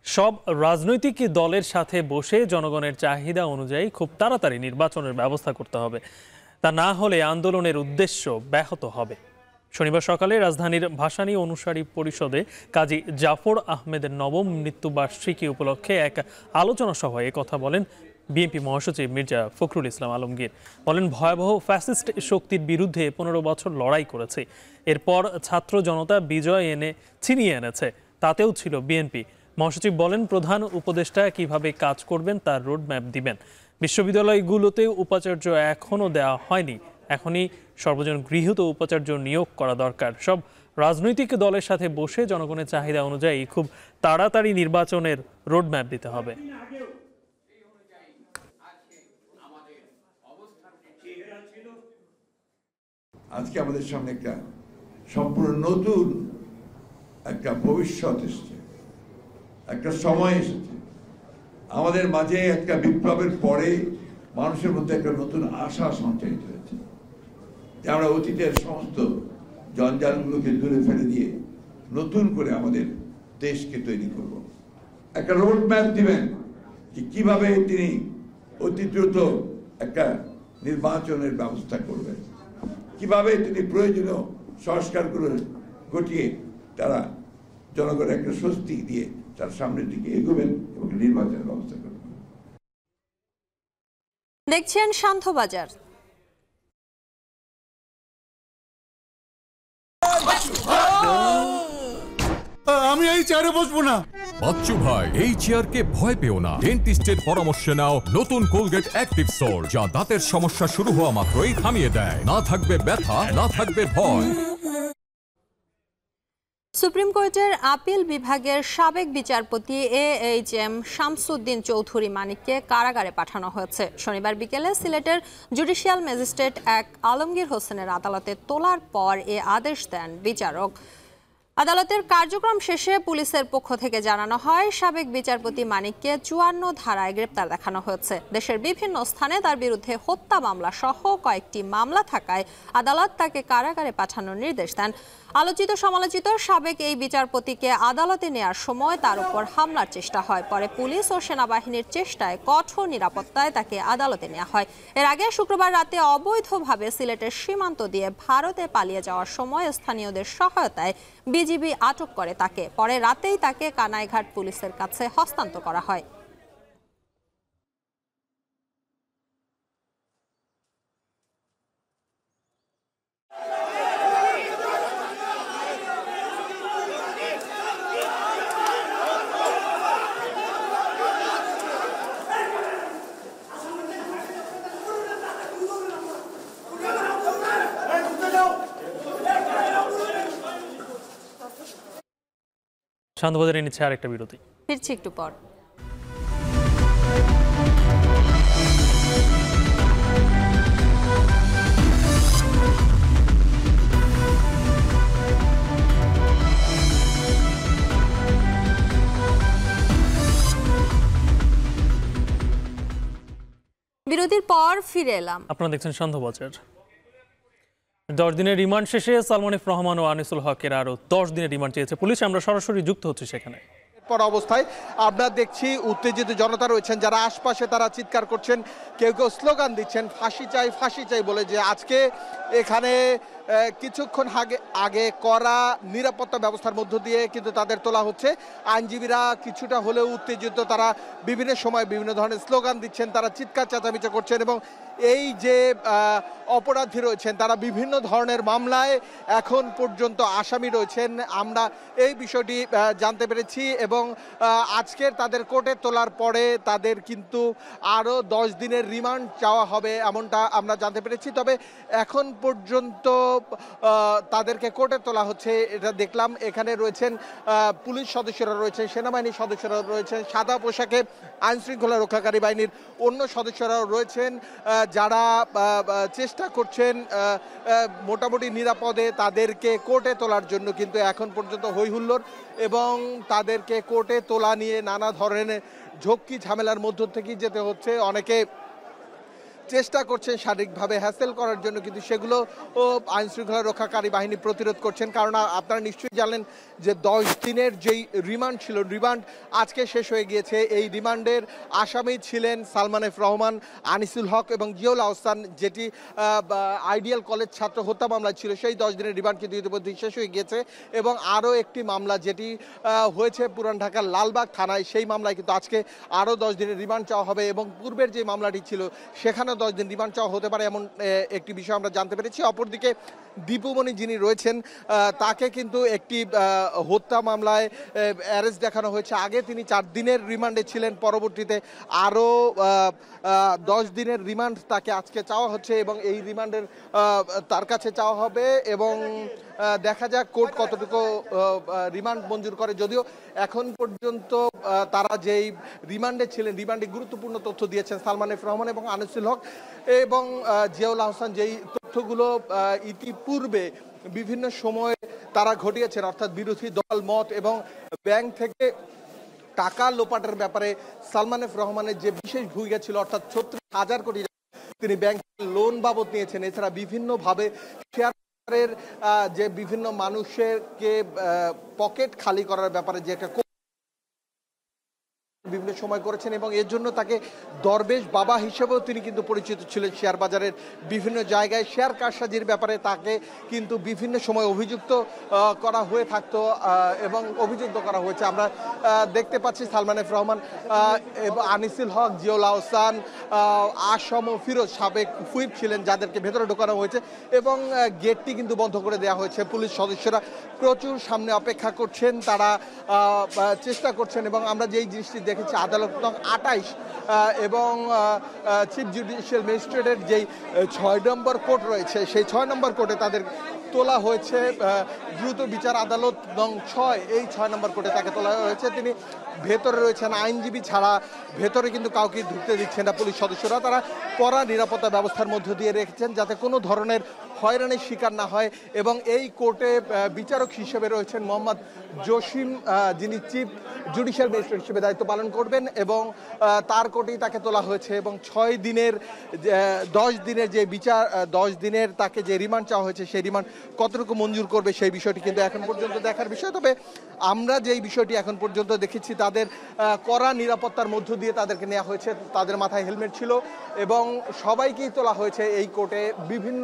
সব রাজনৈতিক দলের সাথে বসে জনগণের চাহিদা অনুযায়ী খুব তাড়াতাড়ি নির্বাচনের ব্যবস্থা করতে হবে, তা না হলে আন্দোলনের উদ্দেশ্য ব্যাহত হবে। শনিবার সকালে রাজধানীর ভাসানী অনুসারী পরিষদে কাজী জাফর আহমেদের নবম মৃত্যুবার্ষিকী উপলক্ষে এক আলোচনা সভায় কথা বলেন বিএনপি মহাসচিব মির্জা ফখরুল ইসলাম আলমগীর। বলেন, ভয়াবহ ফ্যাসিস্ট শক্তির বিরুদ্ধে 15 বছর লড়াই করেছে, এরপর ছাত্র জনতা বিজয় এনে ছিনিয়ে এনেছে, তাতেও ছিল বিএনপি। মহাসচিব বলেন, প্রধান উপদেষ্টা কিভাবে কাজ করবেন তার রোডম্যাপ দিবেন। বিশ্ববিদ্যালয়গুলোতে উপাচার্য এখনও দেওয়া হয়নি, এখনই সর্বজন গৃহীত উপাচার্য নিয়োগ করা দরকার। সব রাজনৈতিক দলের সাথে বসে জনগণের চাহিদা অনুযায়ী খুব তাড়াতাড়ি নির্বাচনের রোডম্যাপ দিতে হবে। আজকে আমাদের সামনে একটা সম্পূর্ণ নতুন একটা ভবিষ্যৎ এসছে, একটা সময় এসেছে। আমাদের মাঝে একটা বিপ্লবের পরে মানুষের মধ্যে একটা নতুন আশা সঞ্চারিত হয়েছে যে আমরা অতীতের সমস্ত জঞ্জালগুলোকে দূরে ফেলে দিয়ে নতুন করে আমাদের দেশকে তৈরি করব। একটা রোড ম্যাপ দিবেন যে কিভাবে তিনি অতি দ্রুত একটা নির্বাচনের ব্যবস্থা করবেন, কিভাবে তিনি প্রয়োজনীয় সংস্কারগুলো ঘটিয়ে তারা জনগণের একটা স্বস্তি দিয়ে তার সামনের দিকে এগোবেন এবং নির্বাচনের ব্যবস্থা করবেন। দেখছেন শান্তবাজার। আমি এই চেয়ারে বসবো না। বাচ্চু ভাই, এই চেয়ারকে ভয় পেও না। ডেন্টিস্টের পরামর্শ নাও নতুন কোলগেট অ্যাক্টিভ সোল, যা দাঁতের সমস্যা শুরু হওয়া মাত্রই থামিয়ে দেয়। না থাকবে ব্যথা, না থাকবে ভয়। সুপ্রিম কোর্টের আপিল বিভাগের সাবেক বিচারপতি AHM শামসুদ্দিন চৌধুরী মানিককে কারাগারে পাঠানো হয়েছে। শনিবার বিকেলে সিলেটের জুডিশিয়াল ম্যাজিস্ট্রেট এক আলমগীর হোসেনের আদালতে তোলার পর এ আদেশ দেন বিচারক। আদালতের কার্যক্রম শেষে পুলিশের পক্ষ থেকে জানানো হয়, সাবেক বিচারপতি মানিককে 54 ধারায় গ্রেপ্তার দেখানো হয়েছে। দেশের বিভিন্ন স্থানে তার বিরুদ্ধে হত্যা মামলা সহ কয়েকটি মামলা থাকায় আদালত তাকে কারাগারে পাঠানোর নির্দেশ দেন। আলোচিত সমালোচিত সাবেক এই বিচারপতিকে আদালতে নেয়ার সময় তার উপর হামলার চেষ্টা হয়। পরে পুলিশ ও সেনাবাহিনীর চেষ্টায় কঠোর নিরাপত্তায় তাকে আদালতে নেওয়া হয়। এর আগে শুক্রবার রাতে অবৈধভাবে সিলেটের সীমান্ত দিয়ে ভারতে পালিয়ে যাওয়ার সময় স্থানীয়দের সহায়তায় বিজিবি আটক করে তাকে। পরে রাতেই তাকে কানাইঘাট পুলিশের কাছে হস্তান্তর করা হয়। শান্তবাজারে নিচ্ছে আরেকটা বিরতি, ফিরছি একটু পর। বিরতির পর ফিরে এলাম। আপনারা দেখছেন শান্তবাজার। 10 দিনের রিমান্ড শেষে সালমান এফ রহমান ও আনিসুল হকের আরো 10 দিনের রিমান্ড চেয়েছে পুলিশ। আমরা সরাসরি যুক্ত হচ্ছি সেখানে। পর অবস্থায় আমরা দেখছি উত্তেজিত জনতা রয়েছেন, যারা আশপাশে তারা চিৎকার করছেন, কেউ কেউ স্লোগান দিচ্ছেন ফাঁসি চাই বলে। যে আজকে এখানে কিছুক্ষণ আগে করা নিরাপত্তা ব্যবস্থার মধ্য দিয়ে কিন্তু তাদের তোলা হচ্ছে। আইনজীবীরা কিছুটা হলেও উত্তেজিত, তারা বিভিন্ন সময় বিভিন্ন ধরনের স্লোগান দিচ্ছেন, তারা চিৎকার চেঁচামেচি করছেন এবং এই যে অপরাধী রয়েছেন তারা বিভিন্ন ধরনের মামলায় এখন পর্যন্ত আসামি রয়েছেন। আমরা এই বিষয়টি জানতে পেরেছি এবং আজকের তাদের কোর্টে তোলার পরে তাদের কিন্তু আরও 10 দিনের রিমান্ড চাওয়া হবে এমনটা আমরা জানতে পেরেছি। তবে এখন পর্যন্ত তাদেরকে কোর্টে তোলা হচ্ছে এটা দেখলাম। এখানে রয়েছেন পুলিশ সদস্যরা রয়েছেন, সেনাবাহিনীর সদস্যরা রয়েছেন, সাদা পোশাকে আইনশৃঙ্খলা রক্ষাকারী বাহিনীর অন্য সদস্যরাও রয়েছেন, যারা চেষ্টা করছেন মোটামুটি নিরাপদে তাদেরকে কোর্টে তোলার জন্য। কিন্তু এখন পর্যন্ত হইহুল্লোড় এবং তাদেরকে কোর্টে তোলা নিয়ে নানা ধরনের ঝক্কি ঝামেলার মধ্য থেকেই যেতে হচ্ছে। অনেকে চেষ্টা করছেন শারীরিকভাবে হ্যাসেল করার জন্য, কিন্তু সেগুলো আইনশৃঙ্খলা রক্ষাকারী বাহিনী প্রতিরোধ করছেন। কারণ আপনারা নিশ্চয়ই জানেন যে 10 দিনের যেই রিমান্ড ছিল, রিমান্ড আজকে শেষ হয়ে গিয়েছে। এই রিমান্ডের আসামি ছিলেন সালমান এফ রহমান, আনিসুল হক এবং জিয়াউল আহসান, যেটি আইডিয়াল কলেজ ছাত্র হত্যা মামলা ছিল। সেই 10 দিনের রিমান্ড কিন্তু ইতিমধ্যেই শেষ হয়ে গিয়েছে এবং আরও একটি মামলা যেটি হয়েছে পুরান ঢাকার লালবাগ থানায়, সেই মামলায় কিন্তু আজকে আরও 10 দিনের রিমান্ড চাওয়া হবে এবং পূর্বের যে মামলাটি ছিল সেখানে 10 দিন রিমান্ড চাওয়া হতে পারে এমন একটি বিষয় আমরা জানতে পেরেছি। অপরদিকে দীপুমণি যিনি রয়েছেন তাকে কিন্তু একটি হত্যা মামলায় অ্যারেস্ট দেখানো হয়েছে। আগে তিনি 4 দিনের রিমান্ডে ছিলেন, পরবর্তীতে আরও 10 দিনের রিমান্ড তাকে আজকে চাওয়া হচ্ছে এবং এই রিমান্ডের তার কাছে চাওয়া হবে এবং দেখা যাক কোর্ট কতটুকু রিমান্ড মঞ্জুর করে। যদিও এখন পর্যন্ত তারা যেই রিমান্ডে ছিলেন, রিমান্ডে গুরুত্বপূর্ণ তথ্য দিয়েছেন সালমান এফ রহমান এবং আনিসুল হক এবং জিয়াউল আহসান, যেই তথ্যগুলো ইতিপূর্বে বিভিন্ন সময় তারা ঘটিয়েছেন, অর্থাৎ বিরোধী দল মত এবং ব্যাংক থেকে টাকা লোপাটের ব্যাপারে সালমান এফ রহমানের যে বিশেষ ভূমিকা ছিল, অর্থাৎ 36,000 কোটি তিনি ব্যাংক লোন বাবদ নিয়েছেন। এছাড়া বিভিন্নভাবে শেয়ার যে বিভিন্ন মানুষকে পকেট খালি করার ব্যাপারে যে একটা বিভিন্ন সময় করেছেন এবং এর জন্য তাকে দরবেশ বাবা হিসেবেও তিনি কিন্তু পরিচিত ছিলেন। শেয়ার বাজারের বিভিন্ন জায়গায় শেয়ার কারসাজির ব্যাপারে তাকে কিন্তু বিভিন্ন সময় অভিযুক্ত করা হয়ে থাকতো এবং অভিযুক্ত করা হয়েছে। আমরা দেখতে পাচ্ছি সালমান এফ রহমান এবং আনিসুল হক, জিয়াউল আহসান, আসম ও ফিরোজ সাবেক হুইপ ছিলেন যাদেরকে ভেতরে ঢোকানো হয়েছে এবং গেটটি কিন্তু বন্ধ করে দেওয়া হয়েছে। পুলিশ সদস্যরা প্রচুর সামনে অপেক্ষা করছেন, তারা চেষ্টা করছেন এবং আমরা যেই জিনিসটি দেখেছি আদালত নং 28 এবং চিফ জুডিশিয়াল ম্যাজিস্ট্রেটের যেই 6 নম্বর কোর্ট রয়েছে সেই 6 নম্বর কোর্টে তাদের তোলা হয়েছে। দ্রুত বিচার আদালত নং 6 এই 6 নম্বর কোর্টে তাকে তোলা হয়েছে। তিনি ভেতরে রয়েছেন, আইনজীবী ছাড়া ভেতরে কিন্তু কাউকে ঢুকতে দিচ্ছেন না পুলিশ সদস্যরা। তারা কড়া নিরাপত্তা ব্যবস্থার মধ্য দিয়ে রেখেছেন যাতে কোনো ধরনের হয়রানির শিকার না হয় এবং এই কোর্টে বিচারক হিসেবে রয়েছেন মোহাম্মদ জসিম, যিনি চিফ জুডিশিয়াল ম্যাজিস্ট্রেট হিসেবে দায়িত্ব পালন করবেন এবং তার কোর্টেই তাকে তোলা হয়েছে এবং 10 দিনের যে বিচার 10 দিনের তাকে যে রিমান্ড চাওয়া হয়েছে সেই রিমান্ড কতটুকু মঞ্জুর করবে সেই বিষয়টি কিন্তু এখন পর্যন্ত দেখার বিষয়। তবে আমরা যেই বিষয়টি এখন পর্যন্ত দেখেছি তাদের কড়া নিরাপত্তার মধ্য দিয়ে তাদেরকে নেওয়া হয়েছে। তাদের মাথায় হেলমেট ছিল এবং সবাইকেই তোলা হয়েছে এই কোর্টে বিভিন্ন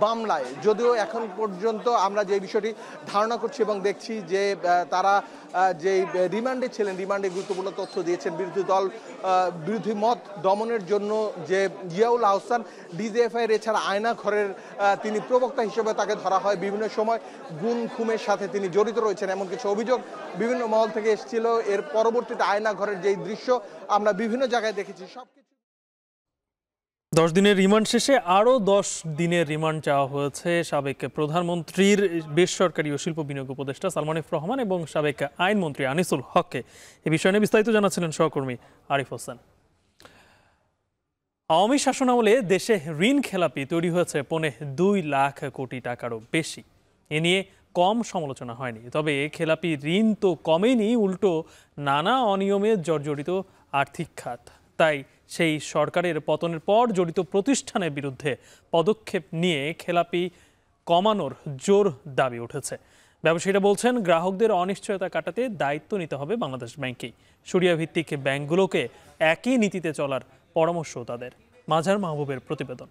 মামলায়। যদিও এখন পর্যন্ত আমরা যে বিষয়টি ধারণা করছি এবং দেখছি যে তারা যেই রিমান্ডে ছিলেন, রিমান্ডে গুরুত্বপূর্ণ তথ্য দিয়েছেন বিরোধী মত দমনের জন্য যে জিয়াউল আহসান ডিজিএফআই এর এছাড়া আয়না ঘরের তিনি প্রবক্তা হিসেবে তাকে ধরা হয়। বিভিন্ন সময় গুম খুমের সাথে তিনি জড়িত রয়েছেন এমন কিছু অভিযোগ বিভিন্ন মহল থেকে এসেছিল। এর পরবর্তীতে আয়না ঘরের যেই দৃশ্য আমরা বিভিন্ন জায়গায় দেখেছি। 10 দিনের রিমান্ড শেষে আরও 10 দিনের রিমান্ড চাওয়া হয়েছে সাবেক প্রধানমন্ত্রীর বেসরকারি ও শিল্প বিনিয়োগ উপদেষ্টা সালমান এফ রহমান এবং সাবেক আইনমন্ত্রী আনিসুল হককে। এ বিষয়ে নিয়ে বিস্তারিত জানাচ্ছিলেন সহকর্মী আরিফ হোসেন। আওয়ামী শাসনামলে দেশে ঋণ খেলাপি তৈরি হয়েছে 2 লাখ কোটি টাকারও বেশি। এ নিয়ে কম সমালোচনা হয়নি, তবে খেলাপি ঋণ তো কমেনি, উল্টো নানা অনিয়মে জর্জরিত আর্থিক খাত। তাই সেই সরকারের পতনের পর জড়িত প্রতিষ্ঠানের বিরুদ্ধে পদক্ষেপ নিয়ে খেলাপি কমানোর জোর দাবি উঠেছে। ব্যবসায়ীরা বলছেন গ্রাহকদের অনিশ্চয়তা কাটাতে দায়িত্ব নিতে হবে বাংলাদেশ ব্যাংকেই। শরিয়া ভিত্তিক ব্যাংকগুলোকে একই নীতিতে চলার পরামর্শ তাদের। মাঝার মাহবুবের প্রতিবেদন।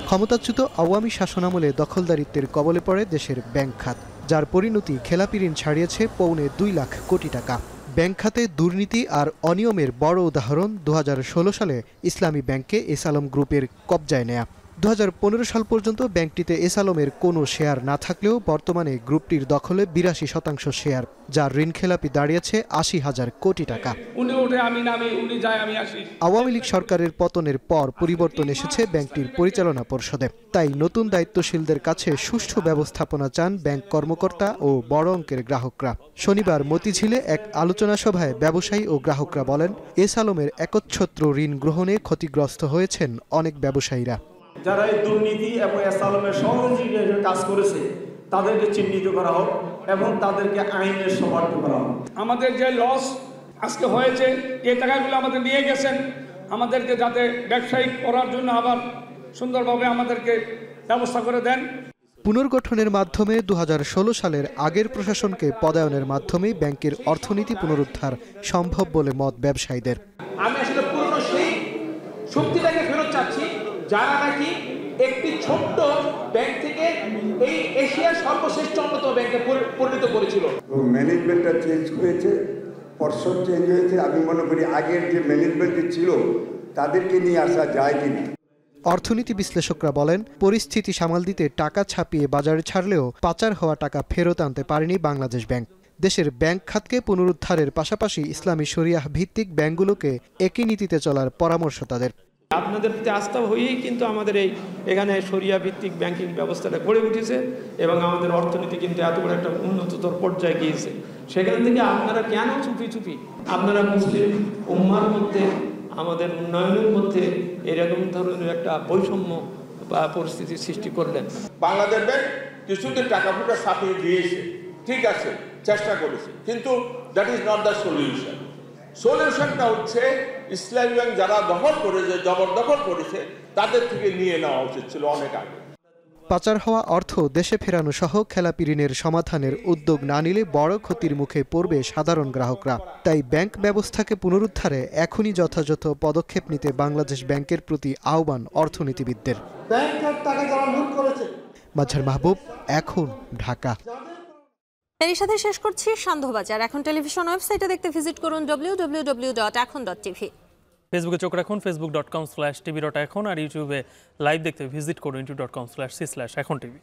ক্ষমতাচ্যুত আওয়ামী শাসনামলে দখলদারিত্বের কবলে পড়ে দেশের ব্যাংক খাত, যার পরিণতি খেলাপি ঋণ ছাড়িয়েছে 2.25 লাখ কোটি টাকা। ব্যাংক খাতে দুর্নীতি আর অনিয়মের বড় উদাহরণ 2016 সালে ইসলামী ব্যাংকে এস আলম গ্রুপের কবজায় নেয়া। 2015 সাল পর্যন্ত ব্যাংকটিতে এস আলমের কোনো শেয়ার না থাকলেও বর্তমানে গ্রুপটির দখলে 82% শেয়ার, যার ঋণ খেলাপি দাঁড়িয়েছে 80,000 কোটি টাকা। আওয়ামী লীগ সরকারের পতনের পর পরিবর্তন এসেছে ব্যাংকটির পরিচালনা পর্ষদে। তাই নতুন দায়িত্বশীলদের কাছে সুষ্ঠু ব্যবস্থাপনা চান ব্যাংক কর্মকর্তা ও বড় অঙ্কের গ্রাহকরা। শনিবার মতিঝিলে এক আলোচনা সভায় ব্যবসায়ী ও গ্রাহকরা বলেন, এস আলমের একচ্ছত্র ঋণ গ্রহণে ক্ষতিগ্রস্ত হয়েছেন অনেক ব্যবসায়ীরা। যারা এই দুর্নীতি এবং এস আলমের সহযোগী কাজ করেছে তাদেরকে চিহ্নিত করা হোক এবং তাদেরকে আইনের সমর্থন করা হোক। আমাদের যে লস আজকে হয়েছে, যে টাকাগুলো আমাদের নিয়ে গেছেন, আমাদেরকে যাতে ব্যবসায়িক করার জন্য আবার সুন্দরভাবে আমাদেরকে ব্যবস্থা করে দেন। পুনর্গঠনের মাধ্যমে 2016 সালের আগের প্রশাসনকে পদায়নের মাধ্যমে ব্যাংকের অর্থনীতি পুনরুদ্ধার সম্ভব বলে মত ব্যবসায়ীদের। আমি আসলে পুরনো সেই শক্তিটাকে ফেরত চাচ্ছি, যারা নাকি একটি ছোট্ট ব্যাংক থেকে এই এশিয়ার সর্বশ্রেষ্ঠ উন্নত ব্যাংকে পরিণত করেছিল। ম্যানেজমেন্টটা চেঞ্জ হয়েছে, পর্ষদ চেঞ্জ হয়েছে। আমি মনে করি আগের যে ম্যানেজমেন্ট ছিল তাদেরকে নিয়ে আসা যায় কিনা। অর্থনীতি বিশ্লেষকরা বলেন, পরিস্থিতি সামাল দিতে টাকা ছাপিয়ে বাজারে ছাড়লেও পাচার হওয়া টাকা ফেরত আনতে পারেনি বাংলাদেশ ব্যাংক। দেশের ব্যাংক খাতকে পুনরুদ্ধারের পাশাপাশি ইসলামী শরিয়াহ ভিত্তিক ব্যাংকগুলোকে একই নীতিতে চলার পরামর্শ তাদের। আপনাদের প্রতি আস্থা হয়েই কিন্তু আমাদের এখানে শরিয়া ভিত্তিক ব্যাংকিং ব্যবস্থাটা গড়ে উঠেছে এবং আমাদের অর্থনীতি কিন্তু এত বড় একটা উন্নততর পর্যায়ে গিয়েছে। সেখান থেকে আপনারা কেন চুপি আপনারা মুসলিম উম্মার মধ্যে, আমাদের উন্নয়নের মধ্যে এরকম ধরনের একটা বৈষম্য বা পরিস্থিতির সৃষ্টি করলেন? বাংলাদেশ ব্যাংক কিছুদিন টাকা ফুটা ছাপিয়ে দিয়েছে, ঠিক আছে, চেষ্টা করেছে, কিন্তু that is not the solution. সলিউশনটা হচ্ছে ইসলামী ব্যাংক যারা দখল করেছে, জবরদখল করেছে, তাদের থেকে নিয়ে নেওয়া উচিত ছিল অনেক আগে। পাচার হওয়া অর্থ দেশে ফেরানো সহ খেলাপি ঋণের সমাধানের উদ্যোগ না নিলে বড় ক্ষতির মুখে পড়বে সাধারণ গ্রাহকরা। তাই ব্যাংক ব্যবস্থাকে পুনরুদ্ধারে এখনই যথাযথ পদক্ষেপ নিতে বাংলাদেশ ব্যাংকের প্রতি আহ্বান অর্থনীতিবিদদের। ব্যাংকের টাকা যারা লুট করেছে। মাজহার মাহবুব, এখন, ঢাকা। এর সাথে শেষ করছি সান্ধ্যবাজার। এখন টেলিভিশন ওয়েবসাইটে দেখতে ভিজিট করুন www.ekhon.tv। ফেসবুকে চোখ রাখুন facebook.com/tv.ekhon আর ইউটিউবে লাইভ দেখতে ভিজিট করুন youtube.com/c/ekhon tv।